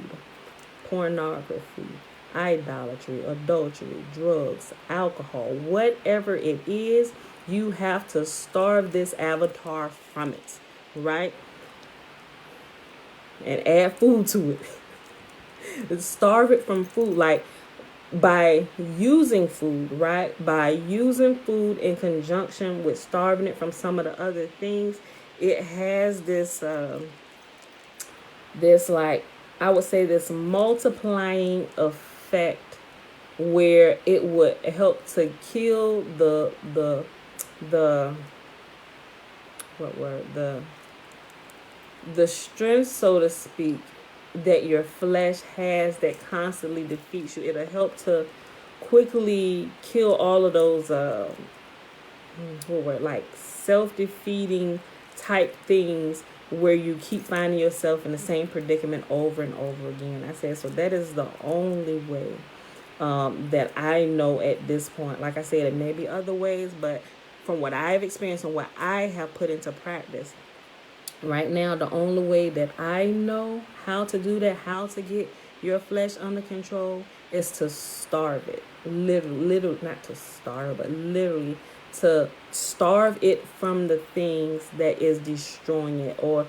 pornography, idolatry, adultery, drugs, alcohol, whatever it is, you have to starve this avatar from it, right? And add food to it. Starve it from food, like by using food, right? By using food in conjunction with starving it from some of the other things, it has this like, I would say, this multiplying effect where it would help to kill the strength, so to speak, that your flesh has that constantly defeats you. It'll help to quickly kill all of those like self-defeating type things where you keep finding yourself in the same predicament over and over again. I said, so that is the only way that I know at this point. Like I said, it may be other ways, but from what I've experienced and what I have put into practice right now, the only way that I know how to do that, how to get your flesh under control, is to starve it. Literally, not to starve, but literally to starve it from the things that is destroying it, or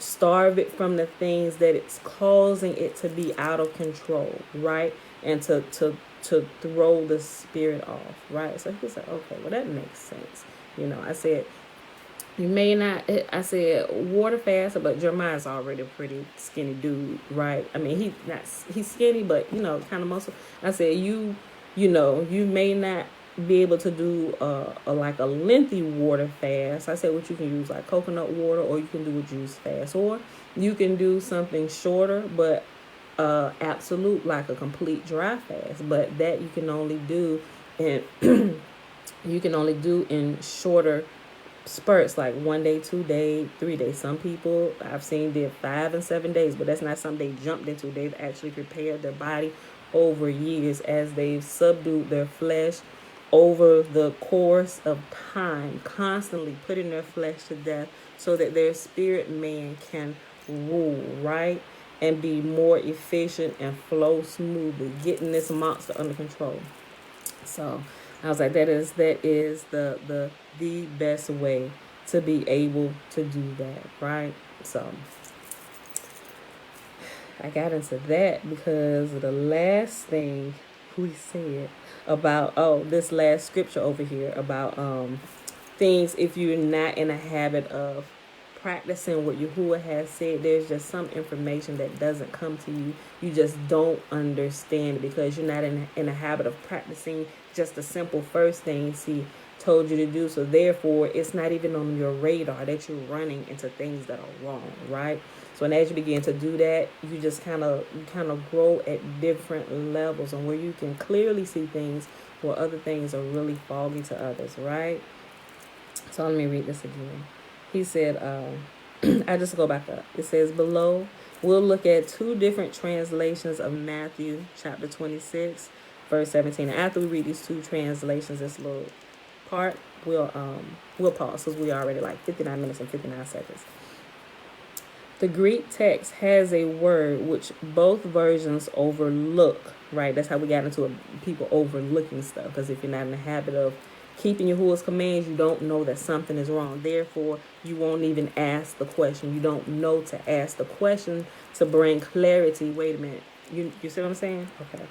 starve it from the things that it's causing it to be out of control, right? And to throw the spirit off, right? So he said, okay, well, that makes sense. I said, you may not, I said water fast, but Jeremiah's already a pretty skinny dude, right? I mean, he's skinny, but, kind of muscle. I said, you may not be able to do a lengthy water fast. I said, what you can use, like coconut water, or you can do a juice fast, or you can do something shorter, but absolute, like a complete dry fast. But that you can only do in shorter spurts, like 1 day, 2 day, 3 days. Some people I've seen did 5 and 7 days, but that's not something they jumped into. They've actually prepared their body over years as they've subdued their flesh over the course of time, constantly putting their flesh to death so that their spirit man can rule, right? And be more efficient and flow smoothly, getting this monster under control. So I was like, that is the best way to be able to do that, right? So I got into that because the last thing we said about this last scripture over here about things, if you're not in a habit of practicing what Yahuwah has said, there's just some information that doesn't come to you. You just don't understand because you're not in a habit of practicing just the simple first things he told you to do. So therefore, it's not even on your radar that you're running into things that are wrong, right? So and as you begin to do that, you just kind of grow at different levels, and where you can clearly see things where other things are really foggy to others, right? So let me read this again. He said, I just go back up. It says below, we'll look at two different translations of Matthew chapter 26, verse 17. And after we read these two translations, this little part, we'll pause because we already like 59 minutes and 59 seconds. The Greek text has a word which both versions overlook, right? That's how we got into people overlooking stuff. Because if you're not in the habit of keeping Yahuwah's commands, you don't know that something is wrong. Therefore, you won't even ask the question. You don't know to ask the question to bring clarity. Wait a minute. You see what I'm saying? Okay.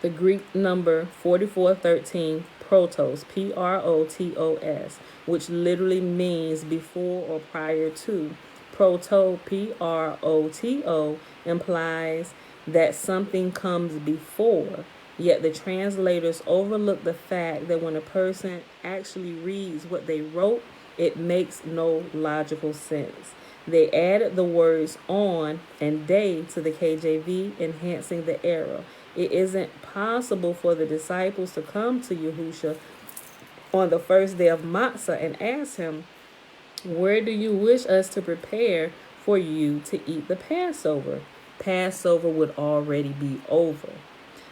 The Greek number 4413, protos, Protos, which literally means before or prior to. Proto, Proto, implies that something comes before. Yet the translators overlook the fact that when a person actually reads what they wrote, it makes no logical sense. They added the words on and day to the KJV, enhancing the error. It isn't possible for the disciples to come to Yahusha on the first day of Matzah and ask him, where do you wish us to prepare for you to eat the Passover? Passover would already be over.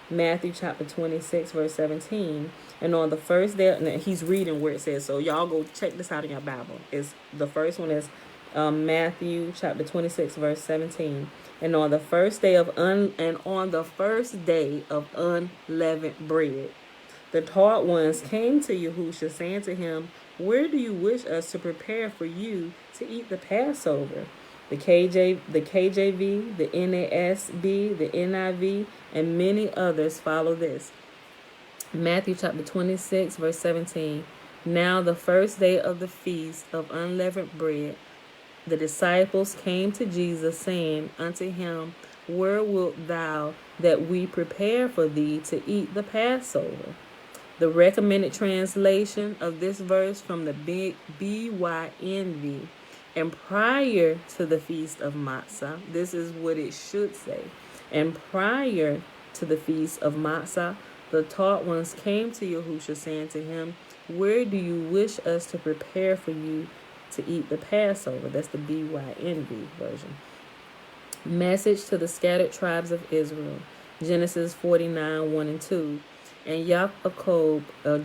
Matthew chapter 26, verse 17. And on the first day, and he's reading where it says, so y'all go check this out in your Bible. The first one is Matthew chapter 26, verse 17. And on the first day of unleavened bread, the taught ones came to Yahusha, saying to him, where do you wish us to prepare for you to eat the Passover? The KJV, the NASB, the NIV, and many others follow this. Matthew chapter 26, verse 17. Now the first day of the feast of unleavened bread, the disciples came to Jesus, saying unto him, where wilt thou that we prepare for thee to eat the Passover? The recommended translation of this verse from the BYNV, and prior to the Feast of Matzah, this is what it should say. And prior to the Feast of Matzah, the taught ones came to Yahusha, saying to him, where do you wish us to prepare for you to eat the Passover? That's the BYNV version. Message to the scattered tribes of Israel. Genesis 49, 1 and 2. And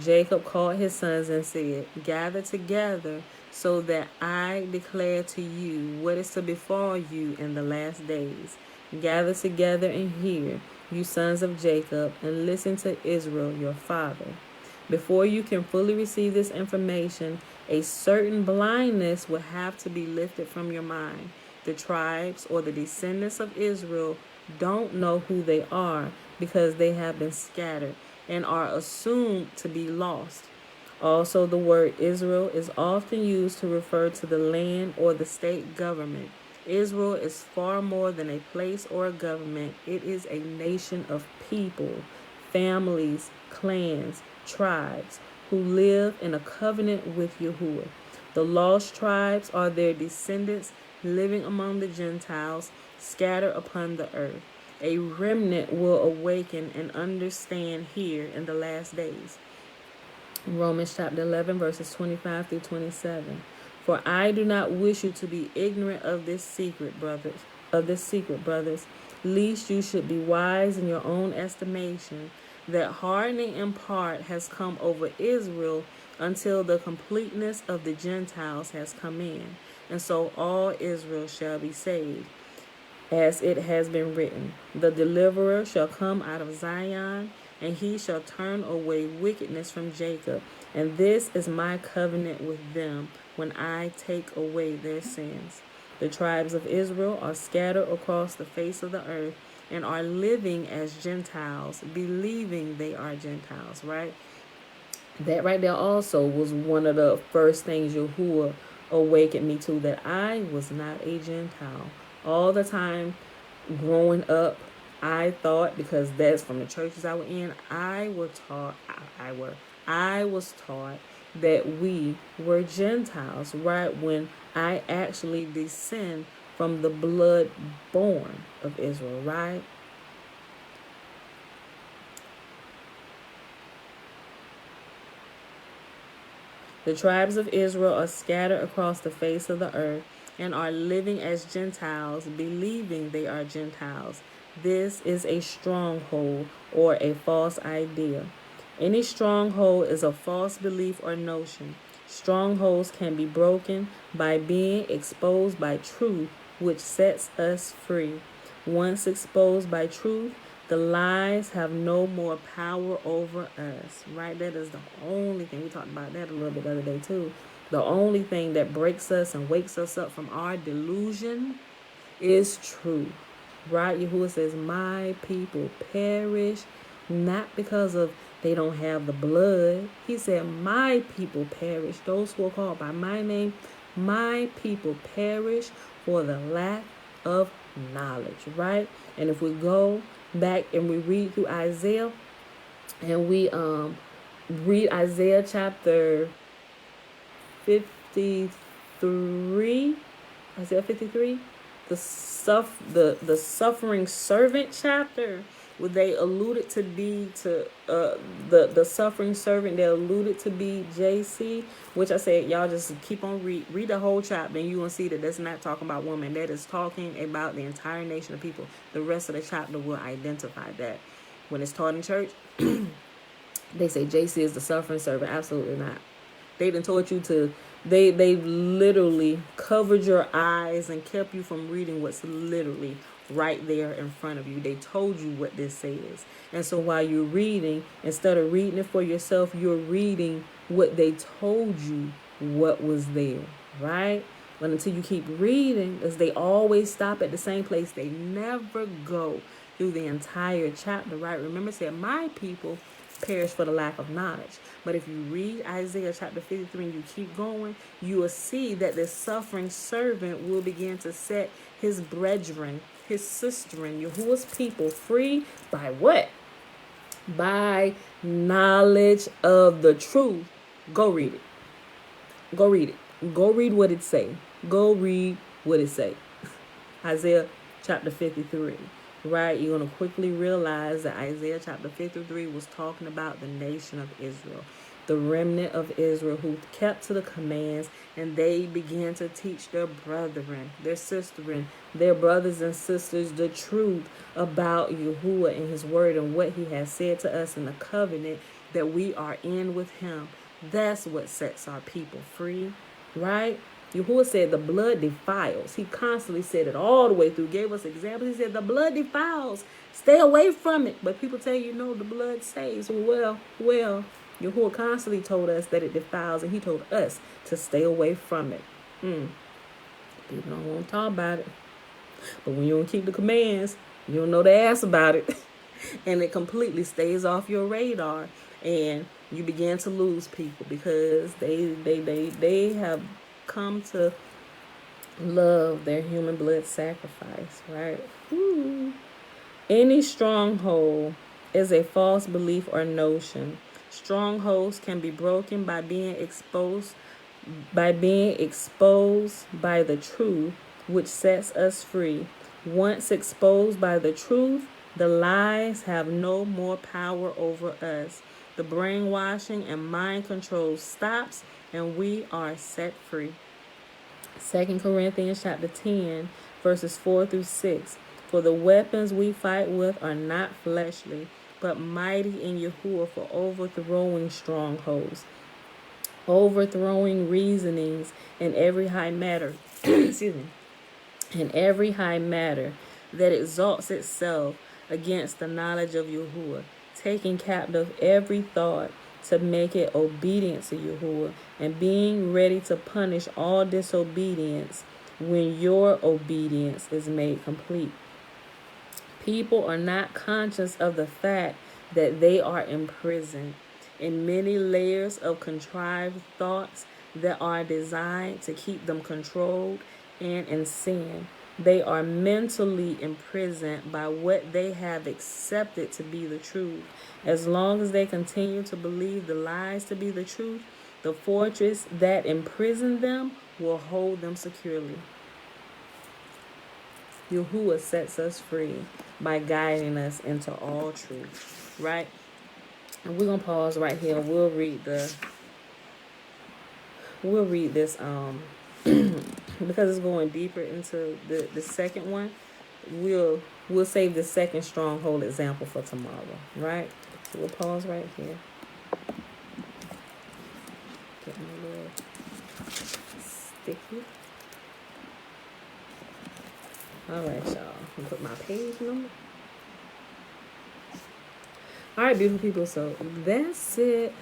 Jacob called his sons and said, gather together so that I declare to you what is to befall you in the last days. Gather together and hear, you sons of Jacob, and listen to Israel your father. Before you can fully receive this information, a certain blindness will have to be lifted from your mind. The tribes or the descendants of Israel don't know who they are because they have been scattered and are assumed to be lost. Also, the word Israel is often used to refer to the land or the state government. Israel is far more than a place or a government. It is a nation of people, families, clans, tribes, who live in a covenant with Yahuwah. The lost tribes are their descendants living among the Gentiles, scattered upon the earth. A remnant will awaken and understand here in the last days. Romans chapter 11, verses 25 through 27. For I do not wish you to be ignorant of this secret, brothers, lest you should be wise in your own estimation, that hardening in part has come over Israel until the completeness of the Gentiles has come in. And so all Israel shall be saved. As it has been written, the deliverer shall come out of Zion, and he shall turn away wickedness from Jacob. And this is my covenant with them when I take away their sins. The tribes of Israel are scattered across the face of the earth and are living as Gentiles, believing they are Gentiles, right? That right there also was one of the first things Yahuwah awakened me to, that I was not a Gentile. All the time growing up, I thought, because that's from the churches I was in, I was taught that we were Gentiles, right? When I actually descend from the blood born of Israel, right? The tribes of Israel are scattered across the face of the earth and are living as Gentiles, believing they are Gentiles. This is a stronghold or a false idea. Any stronghold is a false belief or notion. Strongholds can be broken by being exposed by truth, which sets us free. Once exposed by truth, the lies have no more power over us, right? That is the only thing. We talked about that a little bit the other day too. The only thing that breaks us and wakes us up from our delusion is truth, right? Yahuwah says, my people perish not because of they don't have the blood. He said, my people perish. Those who are called by my name, my people perish for the lack of knowledge, right? And if we go back and we read through Isaiah, and we read Isaiah chapter 53, Isaiah 53, the suffering servant chapter, where they alluded to be to the suffering servant, they alluded to be JC, which I said y'all just keep on read the whole chapter, and you will see that that's not talking about women. That is talking about the entire nation of people. The rest of the chapter will identify that. When it's taught in church, they say JC is the suffering servant. Absolutely not. They done taught you to, they literally covered your eyes and kept you from reading what's literally right there in front of you. They told you what this says. And so while you're reading, instead of reading it for yourself, you're reading what they told you what was there, right? But until you keep reading, as they always stop at the same place, they never go through the entire chapter, right? Remember, it said, my people perish for the lack of knowledge. But if you read Isaiah chapter 53 and you keep going, you will see that the suffering servant will begin to set his brethren, his sisterin, Yahuwah's people free by what? By knowledge of the truth. Go read it. Go read it. Go read what it say. Go read what it say. Isaiah chapter 53. Right, you're going to quickly realize that Isaiah chapter 53 was talking about the nation of Israel, the remnant of Israel who kept to the commands, and they began to teach their brethren, their sisterin, their brothers and sisters the truth about Yahuwah and his word and what he has said to us in the covenant that we are in with him. That's what sets our people free, right? Yahuwah said the blood defiles. He constantly said it all the way through, gave us examples. He said the blood defiles. Stay away from it. But people tell you, no, the blood saves. Well, Yahuwah constantly told us that it defiles, and he told us to stay away from it. People don't want to talk about it. But when you don't keep the commands, you don't know the ass about it. And it completely stays off your radar. And you begin to lose people because they have come to love their human blood sacrifice, right? Ooh. Any stronghold is a false belief or notion. Strongholds can be broken by being exposed by the truth, which sets us free. Once exposed by the truth, the lies have no more power over us. The brainwashing and mind control stops, and we are set free. 2 Corinthians chapter 10, verses 4 through 6. For the weapons we fight with are not fleshly, but mighty in Yahuwah for overthrowing strongholds, overthrowing reasonings in every high matter, excuse me, in every high matter that exalts itself against the knowledge of Yahuwah, taking captive every thought to make it obedient to Yahuwah, and being ready to punish all disobedience when your obedience is made complete. People are not conscious of the fact that they are imprisoned in many layers of contrived thoughts that are designed to keep them controlled and in sin. They are mentally imprisoned by what they have accepted to be the truth. As long as they continue to believe the lies to be the truth, the fortress that imprisoned them will hold them securely. Yahuwah sets us free by guiding us into all truth, right? And we're gonna pause right here. We'll read this because it's going deeper into the second one. We'll save the second stronghold example for tomorrow, right? So we'll pause right here. Get my little sticky. All right, y'all. I'm gonna put my page number. All right, beautiful people. So that's it.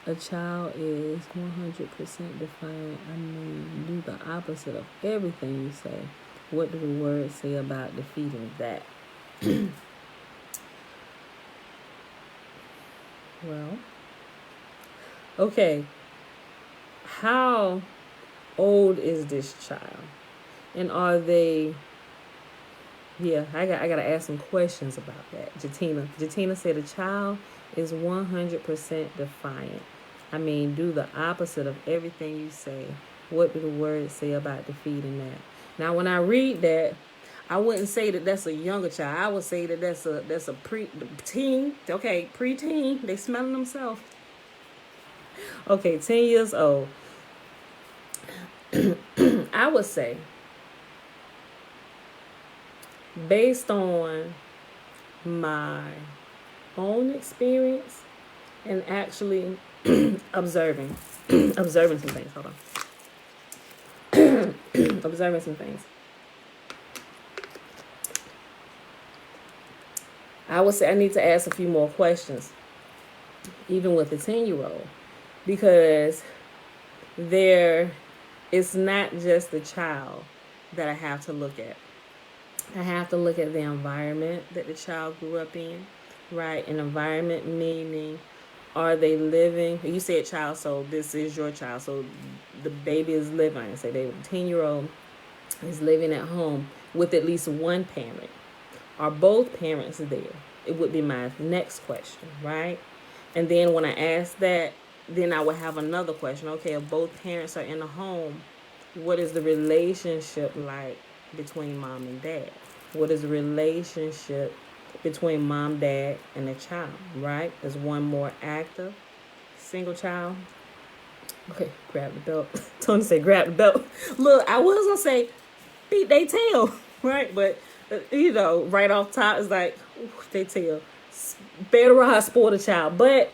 A child is 100% defiant. I mean, do the opposite of everything you say. What do the words say about defeating that? Well, okay. How old is this child? And are they... Yeah, I gotta ask some questions about that. Jatina said a child is 100% defiant. I mean, do the opposite of everything you say. What do the words say about defeating that? Now, when I read that, I wouldn't say that that's a younger child. I would say that that's a pre-teen. Okay, pre-teen. They smelling themselves. Okay, 10 years old. I would say, based on my own experience and actually observing some things. Hold on. Observing some things. I would say I need to ask a few more questions, even with a 10-year-old, because it's not just the child that I have to look at. I have to look at the environment that the child grew up in, right? An environment meaning, are they living? You said child, so this is your child. So the baby is living, I say they were 10-year-old is living at home with at least one parent. Are both parents there? It would be my next question, right? And then when I ask that, then I would have another question. Okay, if both parents are in the home, what is the relationship like between mom and dad? What is the relationship between mom, dad, and the child, right? Is one more active, single child? Okay, grab the belt. Tony said grab the belt. Look, I was going to say beat they tail, right? But, right off top, it's like, they tail. Better I spoil the child. But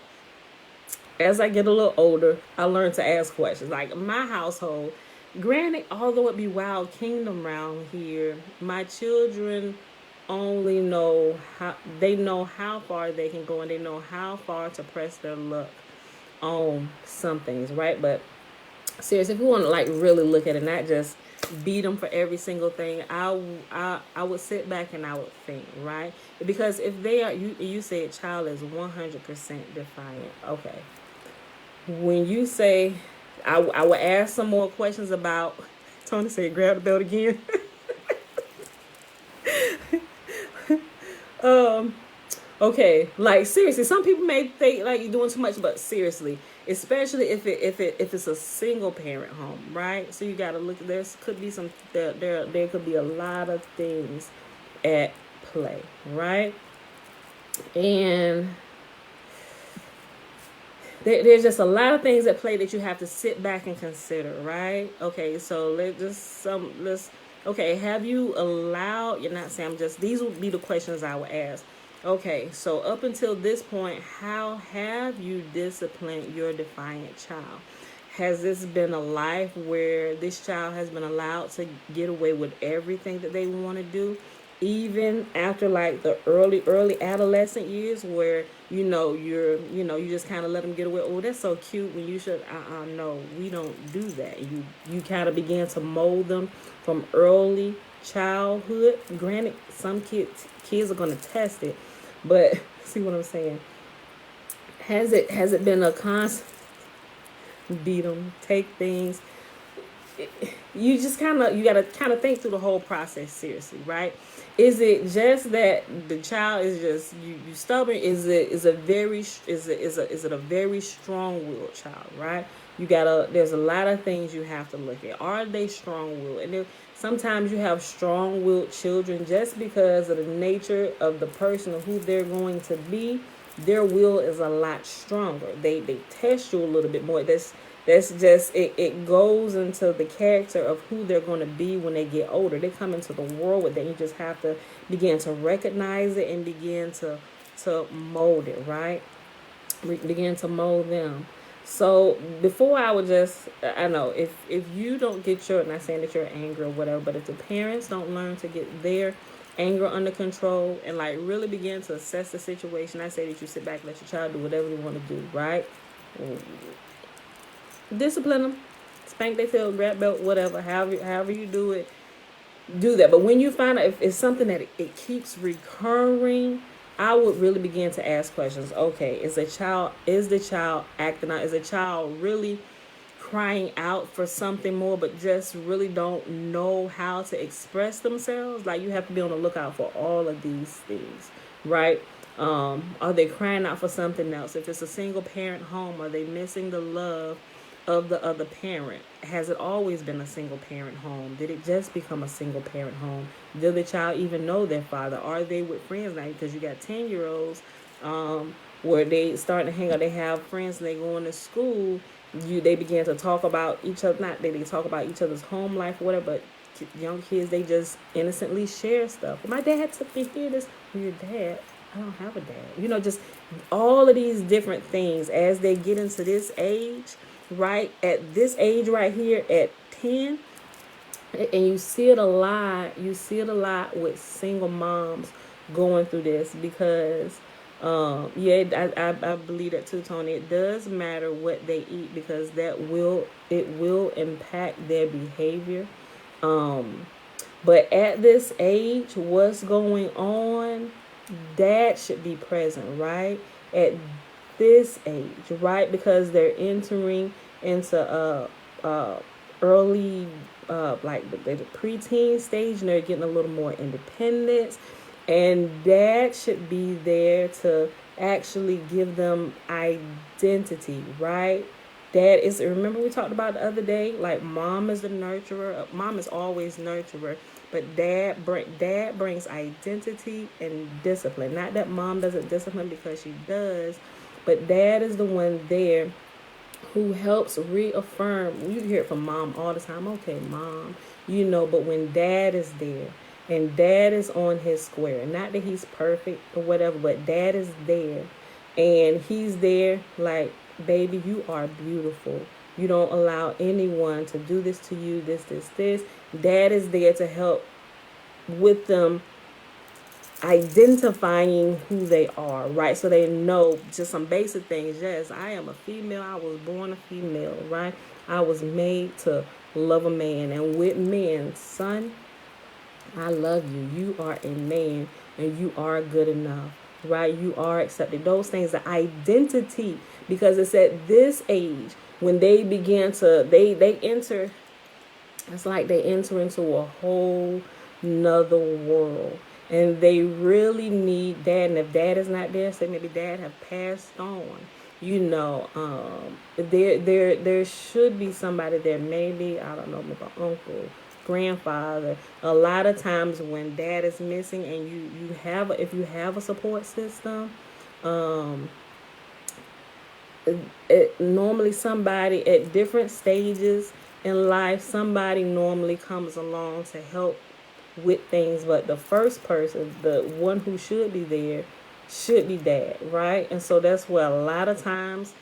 as I get a little older, I learned to ask questions. Like my household, granted, although it be wild kingdom around here, my children only know how far they can go, and they know how far to press their luck on some things, right? But seriously, if we want to like really look at it, not just beat them for every single thing, I would sit back and I would think, right? Because if they are, you say a child is 100% defiant, okay. When you say, I would ask some more questions about, Tony said grab the belt again. Okay, like seriously, some people may think like you're doing too much, but seriously, especially if it's a single parent home, right? So you gotta look. There could be there could be a lot of things at play, right? And there's just a lot of things at play that you have to sit back and consider, right? Okay, so let's Okay, have you allowed, you're not saying, I'm just, these would be the questions I would ask. Okay, so up until this point, how have you disciplined your defiant child? Has this been a life where this child has been allowed to get away with everything that they want to do, even after like the early adolescent years, where you just kind of let them get away? Oh, that's so cute. When you should, no, we don't do that. You kind of begin to mold them from early childhood. Granted, some kids are going to test it, but see what I'm saying? Has it been a constant beat them, take things? You just you got to kind of think through the whole process seriously, right? Is it just that the child is just you stubborn? Is it a very strong-willed child, right? There's a lot of things you have to look at. Are they strong-willed? And sometimes you have strong-willed children just because of the nature of the person or who they're going to be. Their will is a lot stronger. They test you a little bit more. That's just it goes into the character of who they're going to be when they get older. They come into the world with that. You just have to begin to recognize it and begin to mold it, right? Begin to mold them. So before I would just, I know if you don't get your, not saying that you're angry or whatever, but if the parents don't learn to get their anger under control and like really begin to assess the situation, I say that you sit back and let your child do whatever they want to do, right? Discipline them, spank their tail, grab belt, whatever, however you do it, do that. But when you find out if it's something that it keeps recurring, I would really begin to ask questions. Okay, is the child acting out? Is the child really crying out for something more, but just really don't know how to express themselves? Like, you have to be on the lookout for all of these things, right? Are they crying out for something else? If it's a single parent home, are they missing the love of the other parent? Has it always been a single parent home? Did it just become a single parent home? Does the child even know their father? Are they with friends now? Because you got 10-year-olds where they starting to hang out. They have friends and they going to school. They begin to talk about each other. Not that they talk about each other's home life or whatever, but young kids, they just innocently share stuff. My dad took me here. This, your dad? I don't have a dad. Just all of these different things as they get into this age, right? At this age right here at 10, and you see it a lot. You see it a lot with single moms going through this because, I believe that too, Tony. It does matter what they eat because it will impact their behavior. But at this age, what's going on? Dad should be present, right? At this age, right? Because they're entering into early like the preteen stage, and they're getting a little more independence, and dad should be there to actually give them identity, right? Dad is, remember we talked about the other day, like mom is the nurturer. Mom is always nurturer, but dad brings identity and discipline. Not that mom doesn't discipline, because she does, but dad is the one there who helps reaffirm. You hear it from mom all the time. Okay, mom, but when dad is there and dad is on his square, not that he's perfect or whatever, but dad is there and he's there like, baby, you are beautiful. You don't allow anyone to do this to you, this. Dad is there to help with them identifying who they are, right? So they know just some basic things. Yes, I am a female. I was born a female, right? I was made to love a man. And with men, son, I love you. You are a man and you are good enough, right? You are accepted. Those things are identity, because it's at this age when they begin to, they enter, it's like they enter into a whole nother world. And they really need dad. And if dad is not there, say maybe dad have passed on, there should be somebody there. Maybe, I don't know, maybe an uncle, grandfather. A lot of times when dad is missing and if you have a support system, normally somebody at different stages in life, somebody normally comes along to help with things, but the first person, the one who should be there, should be dad, right? And so that's where a lot of times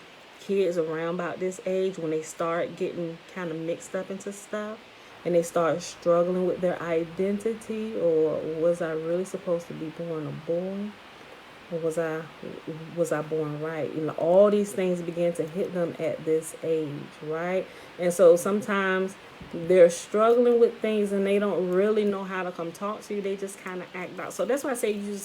kids around about this age, when they start getting kind of mixed up into stuff and they start struggling with their identity, or was I really supposed to be born a boy? Or was I born right? You know, all these things begin to hit them at this age, right? And so sometimes they're struggling with things and they don't really know how to come talk to you. They just kind of act out. So that's why I say you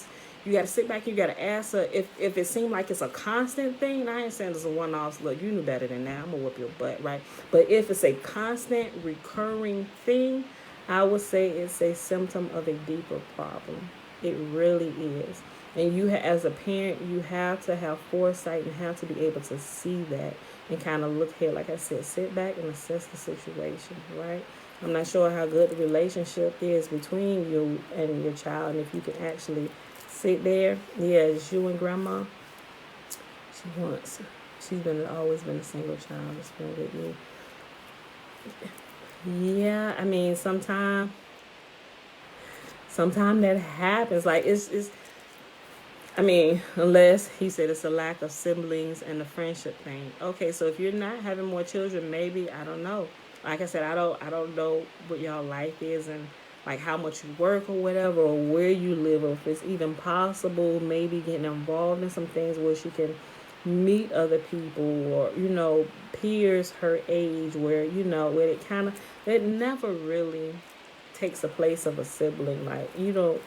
got to sit back. You got to ask her if it seems like it's a constant thing. And I ain't saying it's a one-off. Look, you knew better than that. I'm gonna whoop your butt, right? But if it's a constant, recurring thing, I would say it's a symptom of a deeper problem. It really is. And you, as a parent, you have to have foresight and have to be able to see that and kind of look here, like I said, sit back and assess the situation, right? I'm not sure how good the relationship is between you and your child, and if you can actually sit there. Yeah, it's you and grandma. She's always been a single child that's been with me. Yeah, I mean, sometimes that happens. Like it's I mean, unless he said it's a lack of siblings and the friendship thing. Okay, so if you're not having more children, maybe, I don't know. Like I said, I don't know what y'all life is and like how much you work or whatever, or where you live, or if it's even possible, maybe getting involved in some things where she can meet other people, or, you know, peers her age, where, you know, where it never really takes the place of a sibling. Like, you don't,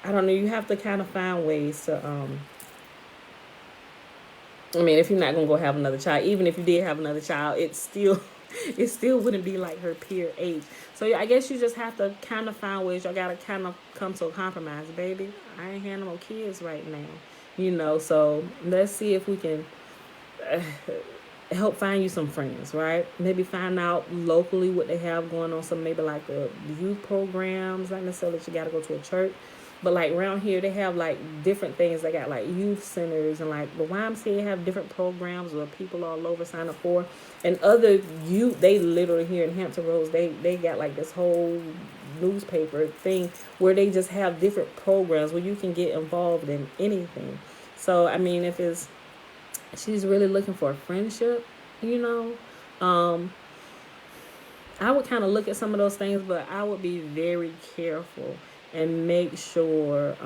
I don't know, you have to kind of find ways to, I mean, if you're not going to go have another child, even if you did have another child, it still wouldn't be like her peer age. So I guess you just have to kind of find ways. Y'all got to kind of come to a compromise. Baby, I ain't having no kids right now, you know, so let's see if we can help find you some friends, right? Maybe find out locally what they have going on. Some maybe like the youth programs, not necessarily that you got to go to a church. But like around here, they have like different things. They got like youth centers, and like the YMCA have different programs where people all over sign up for. And other youth, they literally here in Hampton Roads, they got like this whole newspaper thing where they just have different programs where you can get involved in anything. So I mean, if she's really looking for a friendship, you know, I would kind of look at some of those things, but I would be very careful and make sure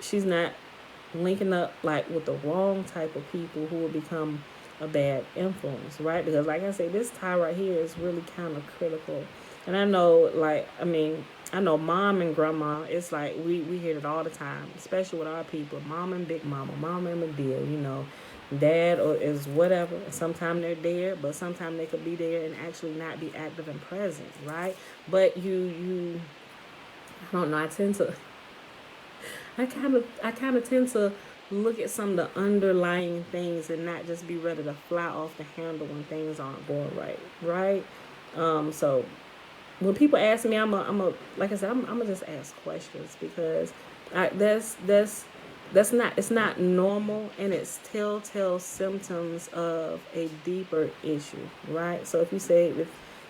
she's not linking up like with the wrong type of people who will become a bad influence, right? Because like I say, this tie right here is really kind of critical. And I know, like, I mean, I know mom and grandma, it's like we hear it all the time, especially with our people, mom and big mama, mama and Medea, you know, dad or is whatever. Sometimes they're there, but sometimes they could be there and actually not be active and present, right? But you I don't know, I kind of tend to look at some of the underlying things and not just be ready to fly off the handle when things aren't going right? So when people ask me, I'm like I said, I'm gonna just ask questions, because it's not normal, and it's telltale symptoms of a deeper issue, right? So if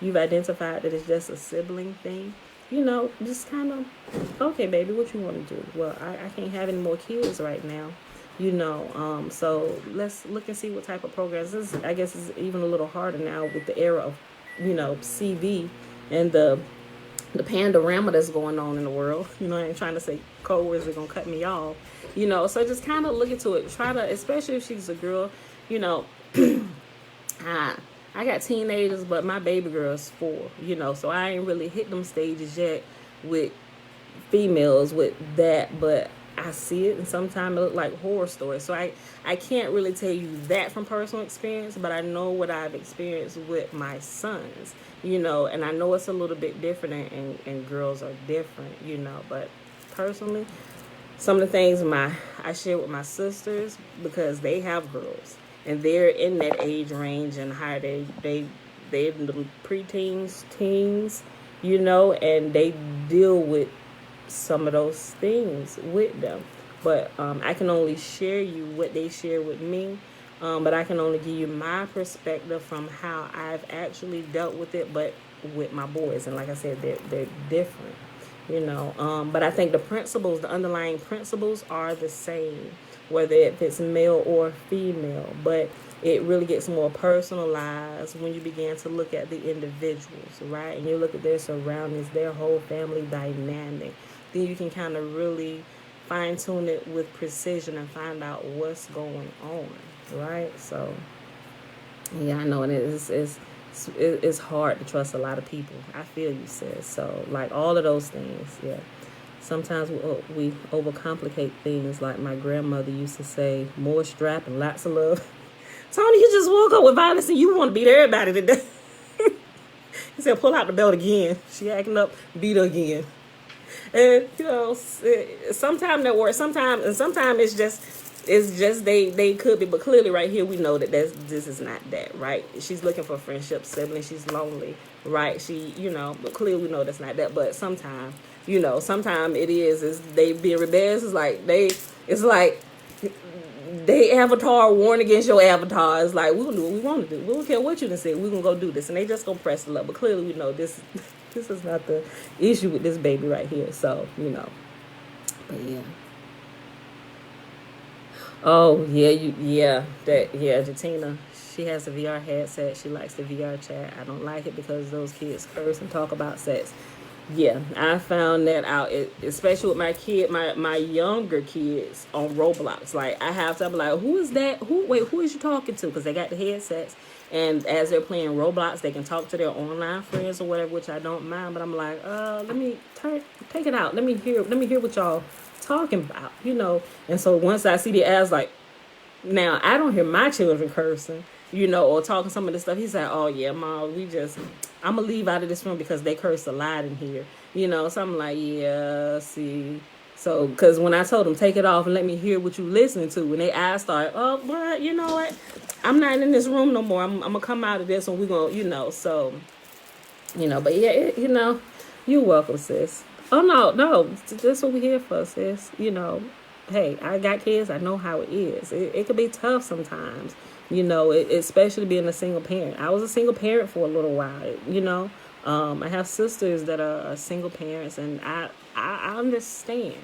you've identified that it's just a sibling thing, you know, just kind of, okay, baby, what you want to do? Well, I can't have any more kids right now, you know. So let's look and see what type of programs. I guess is even a little harder now with the era of, you know, CV and the panorama that's going on in the world. You know, I ain't trying to say code words are gonna cut me off. You know, so just kind of look into it. Try to, especially if she's a girl, you know. I got teenagers, but my baby girl is 4, you know, so I ain't really hit them stages yet with females with that, but I see it, and sometimes it look like horror stories. So I can't really tell you that from personal experience, but I know what I've experienced with my sons, you know, and I know it's a little bit different, and girls are different, you know, but personally, some of the things I share with my sisters, because they have girls, and they're in that age range and how they're in the preteens, teens, you know, and they deal with some of those things with them. But I can only share you what they share with me. But I can only give you my perspective from how I've actually dealt with it, but with my boys. And like I said, they're different, But I think the principles, the underlying principles are the same, whether if it's male or female. But it really gets more personalized when you begin to look at the individuals, right? And you look at their surroundings, their whole family dynamic. Then you can kind of really fine tune it with precision and find out what's going on, right? So, yeah, I know, and it's hard to trust a lot of people. I feel you, sis. So, like all of those things, yeah. Sometimes we overcomplicate things. Like my grandmother used to say, more strap and lots of love. Tony, you just woke up with violence and you want to beat everybody today. He said, pull out the belt again. She acting up, beat her again. And sometimes that works. Sometimes it's just they could be, but clearly right here we know that this is not that, right? She's looking for friendship, sibling. She's lonely, right? But clearly we know that's not that. But sometimes it is they being rebellious. It's like they avatar warn against your avatar. It's like, we're gonna do what we want to do. We don't care what you done said. We're gonna go do this, and they just gonna press the love. But clearly we know this is not the issue with this baby right here. So but yeah. Oh yeah, Jatina. She has a VR headset. She likes the VR chat. I don't like it because those kids curse and talk about sex. Yeah, I found that out, especially with my younger kids on Roblox. Like, I have to be like, who is that? Who is you talking to? Because they got the headsets, and as they're playing Roblox, they can talk to their online friends or whatever, which I don't mind. But I'm like, let me take it out. Let me hear what y'all talking about, And so once I see the ads, like, now I don't hear my children cursing, or talking some of this stuff. He's like, oh yeah, Mom, I'm gonna leave out of this room because they curse a lot in here, So I'm like, yeah, see. So, because when I told them, take it off and let me hear what you listening to, and they eyes start, oh, but you know what? I'm not in this room no more. I'm gonna come out of this and we're gonna, so, but yeah, you're welcome, sis. Oh, no, that's what we're here for, sis. Hey, I got kids. I know how it is. It could be tough sometimes, especially being a single parent. I was a single parent for a little while, I have sisters that are single parents, and I understand.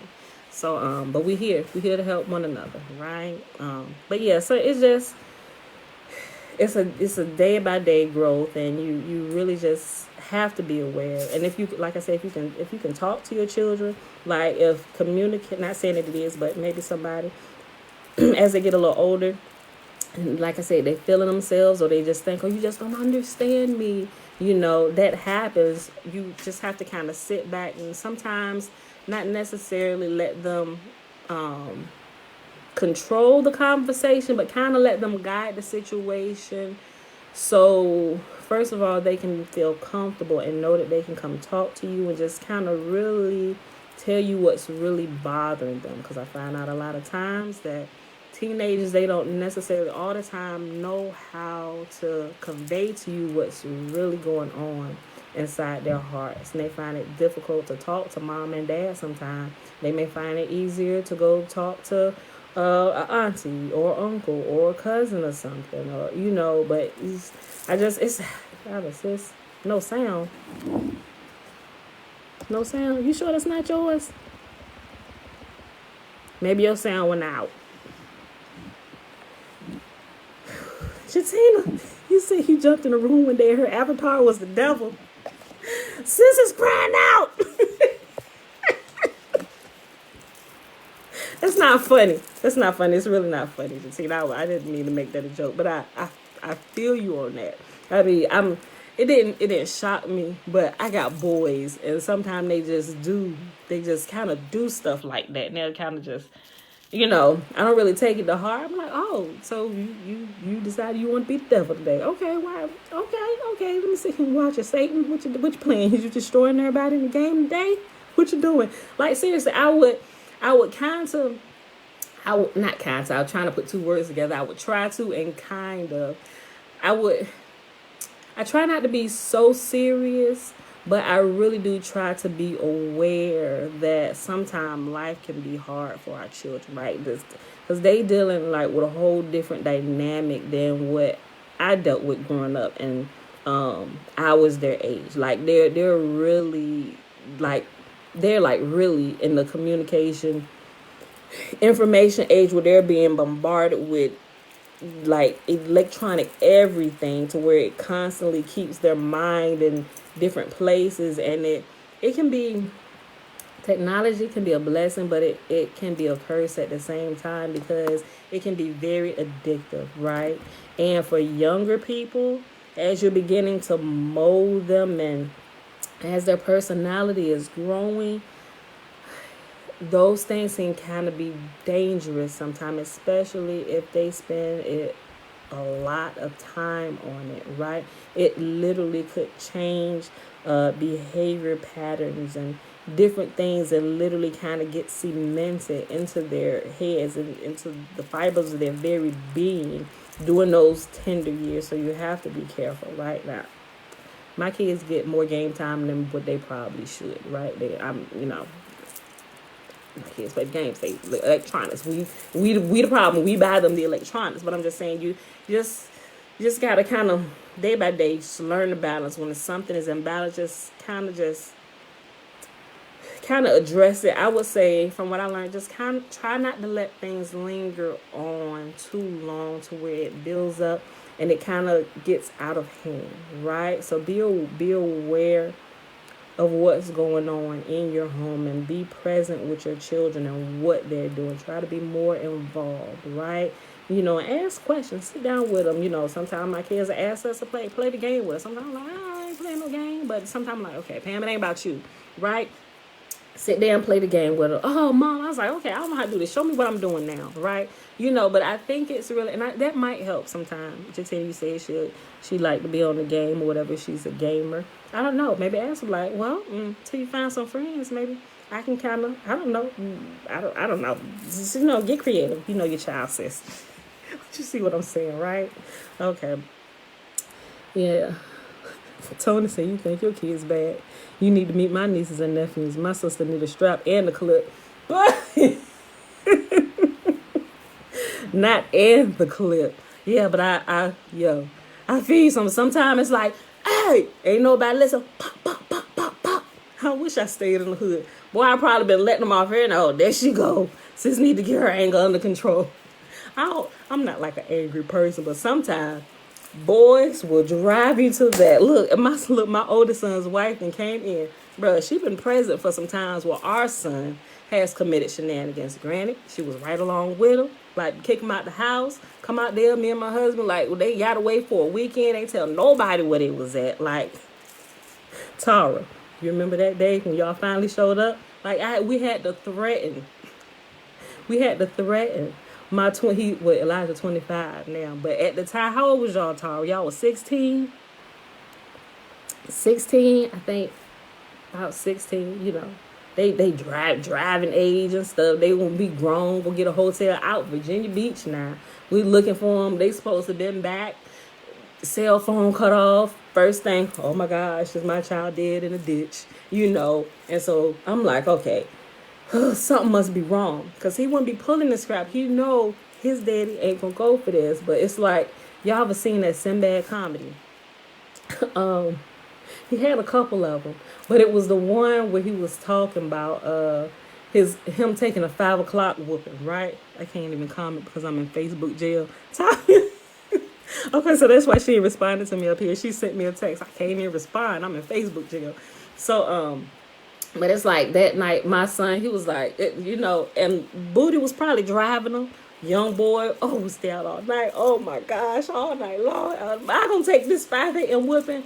So, but we're here to help one another, right? But yeah, so it's a day by day growth, and you really just have to be aware. And if you, like I said, if you can talk to your children, like if communicate, not saying that it is, but maybe somebody as they get a little older, and like I said, they feeling themselves, or they just think, oh, you just don't understand me, that happens. You just have to kind of sit back and sometimes not necessarily let them control the conversation, but kind of let them guide the situation. So first of all, they can feel comfortable and know that they can come talk to you and just kind of really tell you what's really bothering them. Because I find out a lot of times that teenagers, they don't necessarily all the time know how to convey to you what's really going on inside their hearts. And they find it difficult to talk to mom and dad sometimes. They may find it easier to go talk to an auntie or uncle or a cousin or something, or but it's no sound. You sure that's not yours? Maybe your sound went out. Jatina, you said you jumped in the room one day, her avatar was the devil. Sis is crying out. That's not funny. It's really not funny. I didn't mean to make that a joke, but I feel you on that. I mean, it didn't shock me, but I got boys, and sometimes they just kind of do stuff like that. And they're kind of just, I don't really take it to heart. I'm like, oh, so you decided you want to be the devil today? Okay, why? Okay. Let me see. Watch it, Satan. What you playing? You destroying everybody in the game today? What you doing? Like, seriously, I would not kind of, I was trying to put two words together. I would try to, and kind of, I try not to be so serious, But I really do try to be aware that sometimes life can be hard for our children, right? Because they dealing like with a whole different dynamic than what I dealt with growing up, and I was their age. Like they're really like really in the communication information age where they're being bombarded with like electronic everything, to where it constantly keeps their mind in different places, and it can be, technology can be a blessing, but it can be a curse at the same time, because it can be very addictive, right? And for younger people, as you're beginning to mold them and as their personality is growing, those things can kind of be dangerous sometimes, especially if they spend a lot of time on it, right? It literally could change behavior patterns and different things, and literally kind of get cemented into their heads and into the fibers of their very being during those tender years. So you have to be careful, right? Now, my kids get more game time than what they probably should, right? My kids play games, they electronics. We the problem. We buy them the electronics, but I'm just saying you just gotta kind of day by day just learn the balance. When something is imbalanced, just kind of address it. I would say, from what I learned, just kind of try not to let things linger on too long to where it builds up and it kind of gets out of hand, right? So be aware of what's going on in your home, and be present with your children and what they're doing. Try to be more involved, right? Ask questions, sit down with them. Sometimes my kids ask us to play the game with us. Sometimes I'm like, I ain't playing no game, but sometimes I'm like, okay, Pam, it ain't about you, right? Sit there and play the game with her. Oh, Mom, I was like, okay, I don't know how to do this. Show me what I'm doing now, right? But I think it's really, and that might help sometimes. Jatini said she like to be on the game or whatever. She's a gamer. I don't know. Maybe ask her like, well, till you find some friends, maybe I can kind of, I don't know. I don't know. Just, get creative. Your child says. You see what I'm saying, right? Okay. Yeah. Tony said, you think your kid's bad. You need to meet my nieces and nephews. My sister need a strap and a clip. But not and the clip. Yeah, but I feel you sometimes it's like, hey, ain't nobody listen. Pop, pop, pop, pop, pop. I wish I stayed in the hood. Boy, I probably been letting them off here and oh, there she go. Sis need to get her anger under control. I'm not like an angry person, but sometimes boys will drive you to that. Look, my oldest son's wife and came in. Bruh, she been present for some times where our son has committed shenanigans. Granted, she was right along with him. Like, kick him out the house. Come out there, me and my husband, like, they got away for a weekend. Ain't tell nobody where they was at. Like, Tara, you remember that day when y'all finally showed up? Like, we had to threaten. Elijah 25 now. But at the time, how old was y'all, Tara? Y'all was 16? 16, I think. About 16, They driving age and stuff. They gonna be grown, go get a hotel out Virginia Beach now. We looking for them. They supposed to been back. Cell phone cut off. First thing, oh my gosh, is my child dead in a ditch? And so I'm like, okay, something must be wrong, because he wouldn't be pulling the scrap. He know his daddy ain't gonna go for this. But it's like, y'all ever seen that Sinbad comedy? He had a couple of them, but it was the one where he was talking about him taking a 5 o'clock whooping, right? I can't even comment because I'm in Facebook jail. Okay, so that's why she responded to me up here. She sent me a text. I can't even respond. I'm in Facebook jail. So but it's like that night, my son, he was like, and Booty was probably driving him. Young boy, stay out all night. Oh my gosh, all night long. I'm gonna take this 5 a.m. whooping.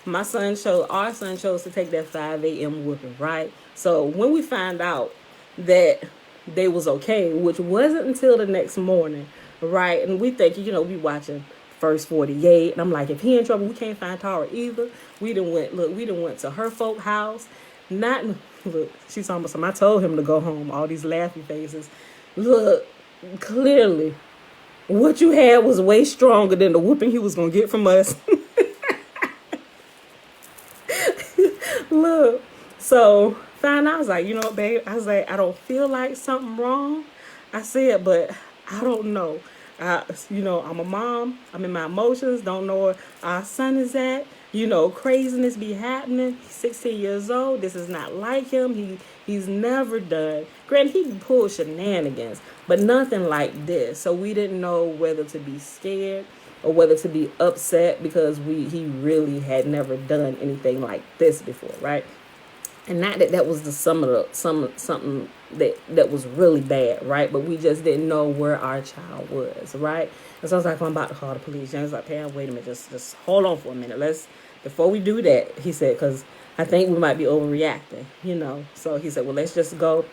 Our son chose to take that 5 a.m. whooping, right? So when we find out that they was okay, which wasn't until the next morning, right? And we think, we watching First 48, and I'm like, if he in trouble, we can't find Tara either. We done went to her folk house. She's talking about something. I told him to go home. All these laughing faces. Look, clearly, what you had was way stronger than the whooping he was gonna get from us. Look, so fine. I was like, you know what, babe? I was like, I don't feel like something wrong. I said, but I don't know. I'm a mom. I'm in my emotions. Don't know where our son is at. Craziness be happening. He's 16 years old. This is not like him. He's never done. Granted, he pulled shenanigans, but nothing like this. So we didn't know whether to be scared or whether to be upset because he really had never done anything like this before, right? And not that was something that was really bad, right? But we just didn't know where our child was, right? And so I was like, I'm about to call the police. And I was like, Pam, wait a minute, just hold on for a minute. Before we do that, he said, because I think we might be overreacting. So he said, well, let's just go.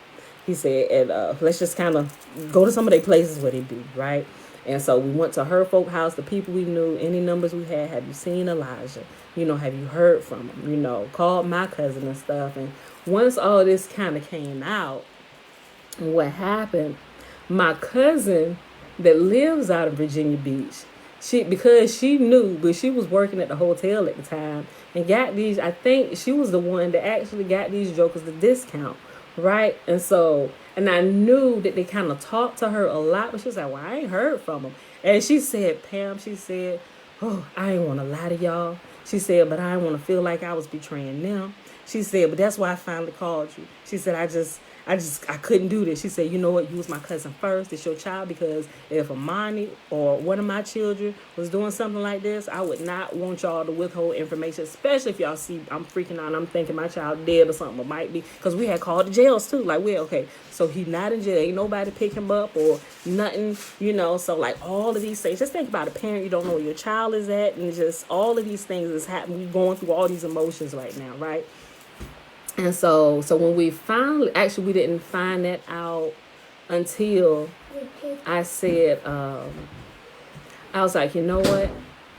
He said, and let's just kind of go to some of their places where they be, right? And so we went to her folk house, the people we knew, any numbers we had. Have you seen Elijah? Have you heard from him? Called my cousin and stuff. And once all this kind of came out, what happened, my cousin that lives out of Virginia Beach, because she knew, but she was working at the hotel at the time and got these, I think she was the one that actually got these jokers the discount, right? And I knew that they kind of talked to her a lot, but she was like, well, I ain't heard from them. And she said, Pam, oh, I ain't want to lie to y'all. She said, but I didn't want to feel like I was betraying them. She said, but that's why I finally called you. She said, I couldn't do this. She said, you know what? You was my cousin first. It's your child, because if Amani or one of my children was doing something like this, I would not want y'all to withhold information, especially if y'all see I'm freaking out and I'm thinking my child dead or something. It might be because we had called the jails too. Like, okay, so he's not in jail. Ain't nobody pick him up or nothing, So like all of these things, just think about a parent. You don't know where your child is at, and just all of these things is happening. We're going through all these emotions right now, right? And so when we finally, actually, we didn't find that out until I said, I was like, you know what?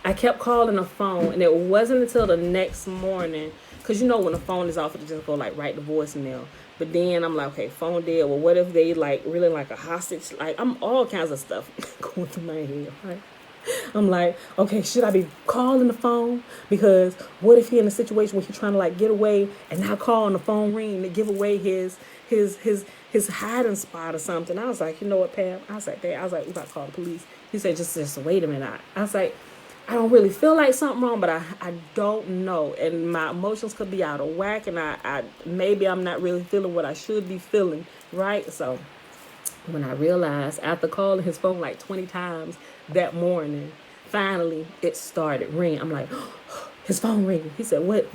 I kept calling the phone, and it wasn't until the next morning, because when the phone is off, it just go like right to voicemail. But then I'm like, okay, phone dead. Well, what if they like really like a hostage? Like, I'm all kinds of stuff going through my head, right? I'm like, okay, should I be calling the phone? Because what if he in a situation where he's trying to like get away and not call and the phone ring to give away his hiding spot or something? I was like, you know what, Pam? I was like, we about to call the police. He said, just wait a minute. I was like, I don't really feel like something wrong, but I don't know. And my emotions could be out of whack, and I maybe I'm not really feeling what I should be feeling, right? So when I realized after calling his phone like 20 times that morning, finally it started ringing. I'm like, oh, his phone ringing. He said, what?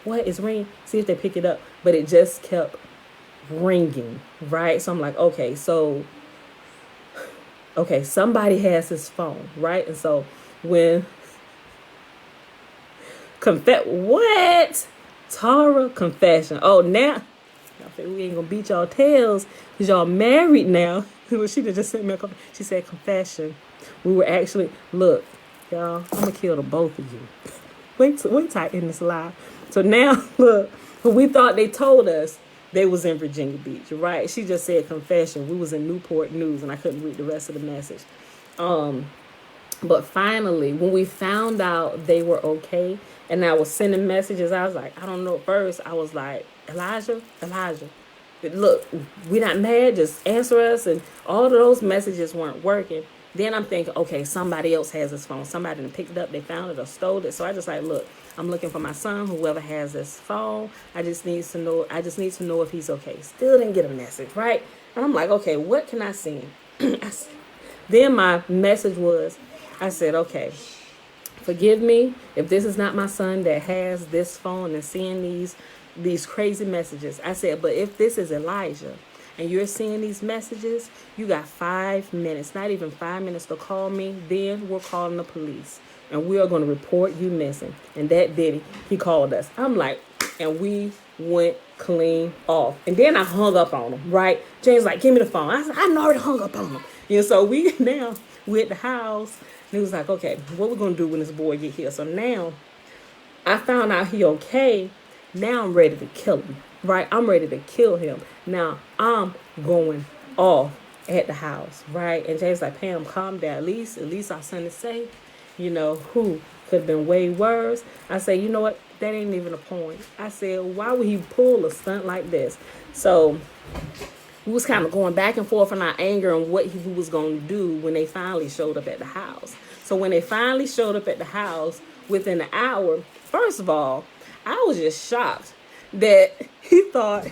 What is ringing? See if they pick it up. But it just kept ringing, right? So I'm like, okay, somebody has his phone, right? And so when what? Torah confession. Oh, now we ain't gonna beat y'all tails because y'all married now. She just sent me a call. She said confession. We were actually, look, y'all, I'm gonna kill the both of you. Wait till I end this live. So now, look, we thought they told us they was in Virginia Beach, right? She just said confession. We was in Newport News, and I couldn't read the rest of the message. But finally, when we found out they were okay, and I was sending messages, I was like, I don't know. First, I was like, Elijah, look, we're not mad. Just answer us. And all of those messages weren't working. Then I'm thinking, okay, somebody else has this phone. Somebody done picked it up. They found it or stole it. So I just like, look, I'm looking for my son. Whoever has this phone, I just need to know if he's okay. Still didn't get a message, right? And I'm like, okay, what can I send? Then my message was, I said, okay, forgive me if this is not my son that has this phone and seeing these crazy messages. I said, but if this is Elijah and you're seeing these messages, you got 5 minutes, not even 5 minutes to call me. Then we're calling the police and we are going to report you missing. And that did it. He called us. I'm like, and we went clean off. And then I hung up on him, right? James like, give me the phone. I said, I already hung up on him. So we're at the house. And he was like, okay, what we going to do when this boy get here? So now I found out he okay. Now I'm ready to kill him, right? I'm ready to kill him. Now I'm going off at the house, right? And James like, Pam, calm down. At least our son is safe. Could have been way worse. I said, you know what? That ain't even a point. I said, why would he pull a stunt like this? So we was kind of going back and forth in our anger on what he was going to do when they finally showed up at the house. So when they finally showed up at the house within an hour, first of all, I was just shocked that he thought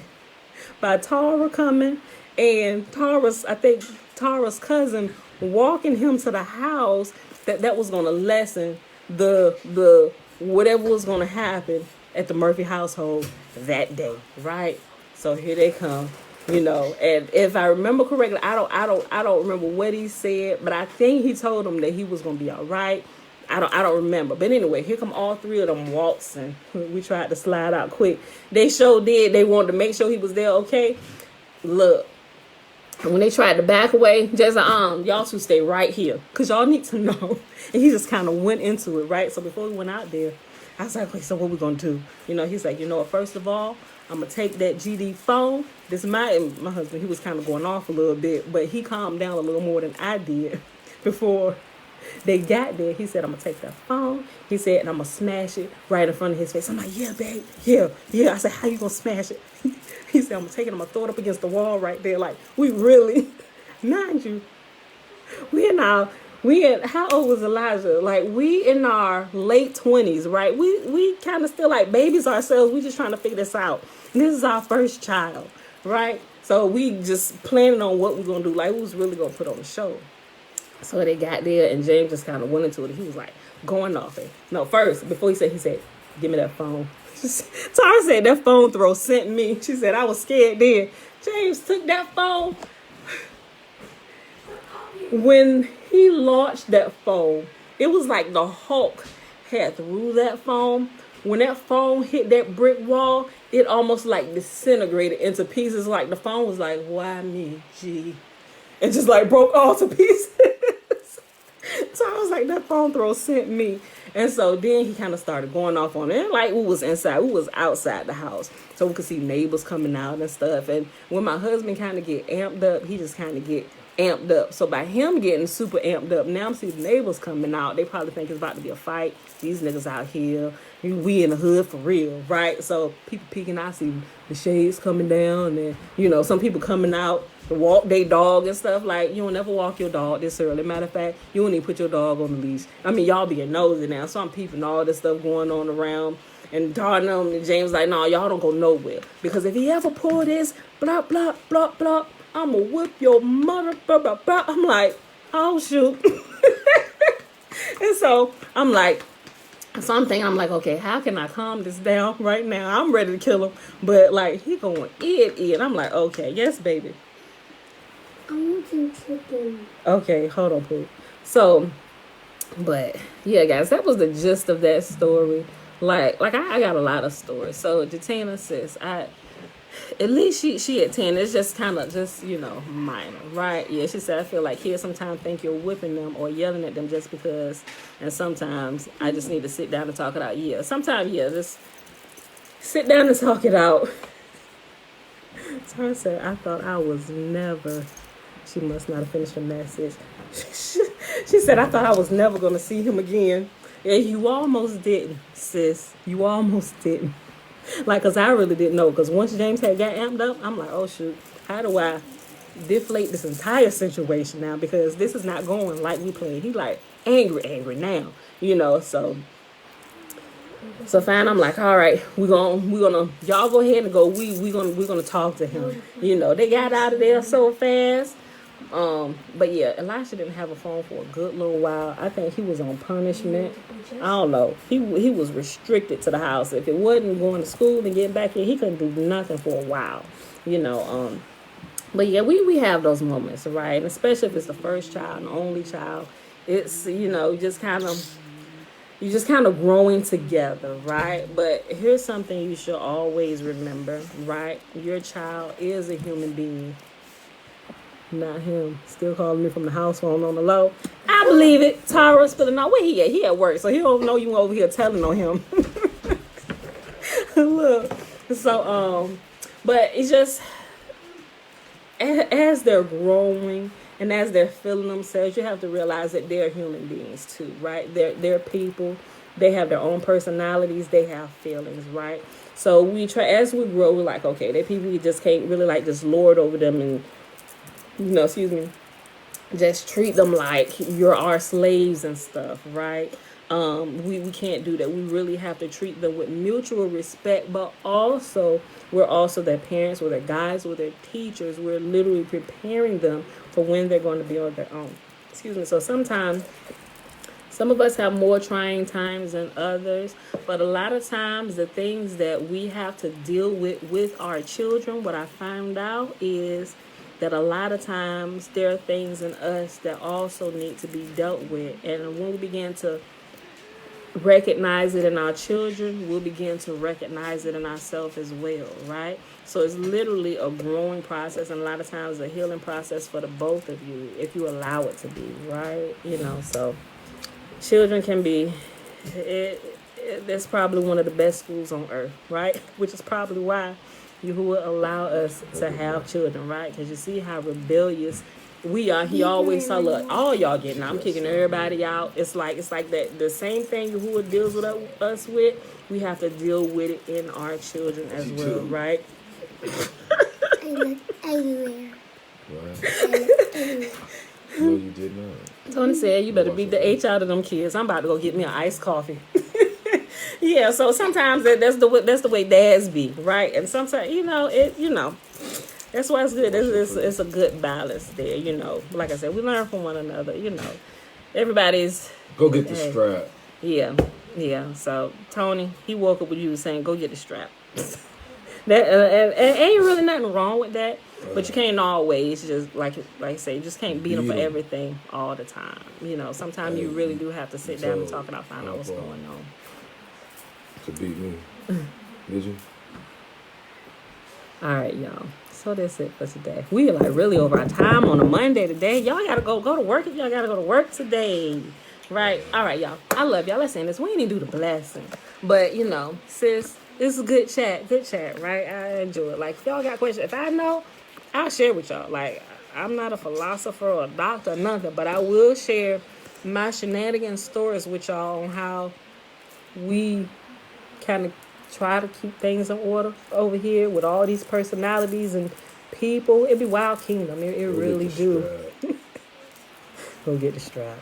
by Torah coming and I think Tara's cousin walking him to the house, that was going to lessen the whatever was going to happen at the Murphy household that day, right? So here they come, and if I remember correctly, I don't remember what he said, but I think he told them that he was going to be all right. I don't remember, but anyway, here come all three of them waltzing. We tried to slide out quick. They sure did. They wanted to make sure he was there, okay? Look, when they tried to back away, just y'all two stay right here, cause y'all need to know. And he just kind of went into it, right? So before we went out there, I was like, okay, so what we gonna do? He's like, first of all, I'm gonna take that GD phone. This my husband. He was kind of going off a little bit, but he calmed down a little more than I did before they got there. He said, I'm gonna take that phone. He said, and I'm gonna smash it right in front of his face. I'm like, yeah, babe, yeah. I said, how you gonna smash it? He said, I'm gonna take it, I'm gonna throw it up against the wall right there. Like, we really, mind you, how old was Elijah? Like, we in our late 20s, right? We kind of still like babies ourselves. We just trying to figure this out. And this is our first child, right? So we just planning on what we're gonna do. Like, we was really gonna put on a show. So they got there, and James just kind of went into it. He was like going off it. No, first, before he said, give me that phone. Tara said that phone throw sent me. She said, I was scared then. James took that phone. When he launched that phone, it was like the Hulk had threw that phone. When that phone hit that brick wall, it almost like disintegrated into pieces. Like the phone was like, why me, G? And just like broke all to pieces. So I was like, that phone throw sent me. And so then he kind of started going off on it. And like we was outside the house. So we could see neighbors coming out and stuff. And when my husband kind of get amped up, he just kind of get amped up. So by him getting super amped up, now I'm seeing the neighbors coming out. They probably think it's about to be a fight. These niggas out here. We in the hood for real, right? So people peeking out, see the shades coming down. And, some people coming out to walk their dog and stuff. Like, you don't never walk your dog this early. Matter of fact, you don't even put your dog on the leash. I mean, y'all being nosy now. So I'm peeping all this stuff going on around. And Darnell and James like, no, y'all don't go nowhere. Because if he ever pull this, blah, blah, blah, blah, I'm going to whip your mother, blah, blah, blah. I'm like, oh, shoot. And so I'm like, I'm like, okay, how can I calm this down right now? I'm ready to kill him. But, like, he going in. I'm like, okay, yes, baby. I want some chicken. Okay, hold on, Pooh. So, but, yeah, guys, that was the gist of that story. Like I got a lot of stories. So, Jatina says, at least she at 10. It's just kind of just, minor, right? Yeah, she said, I feel like kids sometimes think you're whipping them or yelling at them just because. And sometimes I just need to sit down and talk it out. Yeah, sometimes, just sit down and talk it out. Tara said, I thought I was never. She must not have finished her message. She said, I thought I was never going to see him again. Yeah, you almost didn't, sis. You almost didn't. Like, because I really didn't know. Because once James had got amped up, I'm like, oh, shoot. How do I deflate this entire situation now? Because this is not going like we planned. He like angry now, So fine, I'm like, all right, we're gonna y'all go ahead and go. We're gonna talk to him. They got out of there so fast. But yeah, Elisha didn't have a phone for a good little while. I think he was on punishment. I don't know. He was restricted to the house. If it wasn't going to school and getting back here, he couldn't do nothing for a while. But yeah, we have those moments, right? And especially if it's the first child and only child. It's just kind of growing together, right? But here's something you should always remember, right? Your child is a human being. Not him. Still calling me from the house phone on the low. I believe it. Tara's feeling out. Where he at? He at work, so he don't know you over here telling on him. Look. So, but it's just as they're growing and as they're feeling themselves, you have to realize that they're human beings too, right? They're people. They have their own personalities. They have feelings, right? So we try, as we grow, we're like, okay, they people, we just can't really like just lord over them and, excuse me, just treat them like you're our slaves and stuff, right? We can't do that. We really have to treat them with mutual respect, but also we're also their parents, we're their guides, we're their teachers. We're literally preparing them for when they're going to be on their own. Excuse me. So sometimes some of us have more trying times than others, but a lot of times the things that we have to deal with our children, what I found out is that a lot of times there are things in us that also need to be dealt with. And when we begin to recognize it in our children, we'll begin to recognize it in ourselves as well, right? So it's literally a growing process, and a lot of times a healing process for the both of you if you allow it to be, right? So children can be, that's probably one of the best schools on earth, right? Which is probably why you would allow us to have children, right? Because you see how rebellious we are. He always tell us, all y'all getting out. I'm kicking everybody out. It's like that the same thing Yahuwah deals with us with, we have to deal with it in our children as well, right? I look everywhere. No, you did not. Tony said, you better beat the H out of them kids. I'm about to go get me an iced coffee. Yeah, so sometimes that's the way dads be, right? And sometimes, that's why it's good. It's a good balance there, Like I said, we learn from one another, Everybody's... Go get the strap. Yeah. So, Tony, he woke up with you saying, go get the strap. That ain't really nothing wrong with that. But you can't always just, like I say, you just can't beat them for everything all the time. Sometimes you really do have to sit down and talk and find out what's going on. To beat me. Did you? All right, y'all. So that's it for today. We are like really over our time on a Monday today. Y'all gotta go to work if y'all gotta go to work today. Right? All right, y'all. I love y'all. Let's end this. We ain't even do the blessing. But, sis, this is a good chat. Good chat, right? I enjoy it. Like, if y'all got questions, if I know, I'll share with y'all. Like, I'm not a philosopher or a doctor or nothing, but I will share my shenanigans stories with y'all on how we kind of try to keep things in order over here with all these personalities and people. It'd be wild kingdom. It really do. Go get the strap.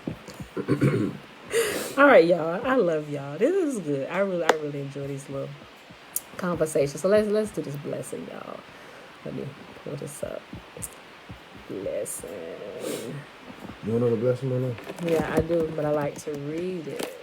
All right, y'all. I love y'all. This is good. I really enjoy these little conversations. So let's do this blessing, y'all. Let me pull this up. Blessing. You want to know the blessing or not? Yeah, I do, but I like to read it.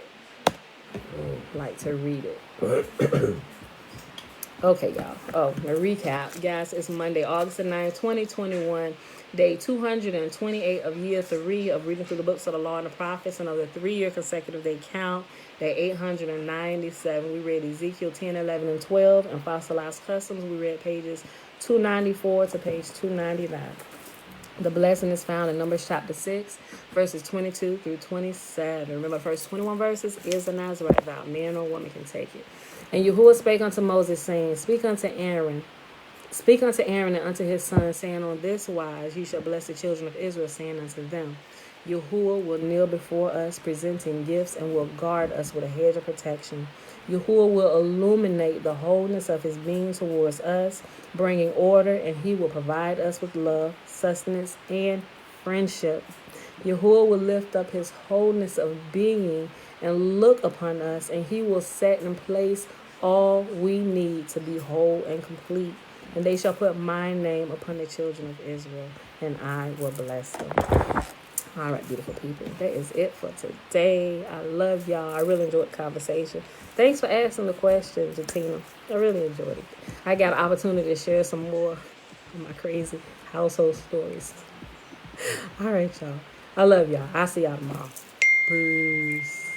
Okay, y'all. Oh, a recap. Guys, it's Monday, August the 9th, 2021, day 228 of year 3 of reading through the books of the law and the prophets, and of the 3-year consecutive day count, day 897. We read Ezekiel 10, 11, and 12, and Fossilized Customs. We read pages 294 to page 299. The blessing is found in Numbers chapter 6, verses 22 through 27. Remember, the first 21 verses is a Nazarite vow. Man or woman can take it. And Yahuwah spake unto Moses, saying, Speak unto Aaron and unto his sons, saying, On this wise you shall bless the children of Israel, saying unto them, Yahuwah will kneel before us, presenting gifts, and will guard us with a hedge of protection. Yahuwah will illuminate the wholeness of his being towards us, bringing order, and he will provide us with love, sustenance, and friendship. Yahuwah will lift up his wholeness of being and look upon us, and he will set in place all we need to be whole and complete. And they shall put my name upon the children of Israel, and I will bless them. All right, beautiful people. That is it for today. I love y'all. I really enjoyed the conversation. Thanks for asking the questions, Jatina. I really enjoyed it. I got an opportunity to share some more of my crazy household stories. All right, y'all. I love y'all. I'll see y'all tomorrow. Peace.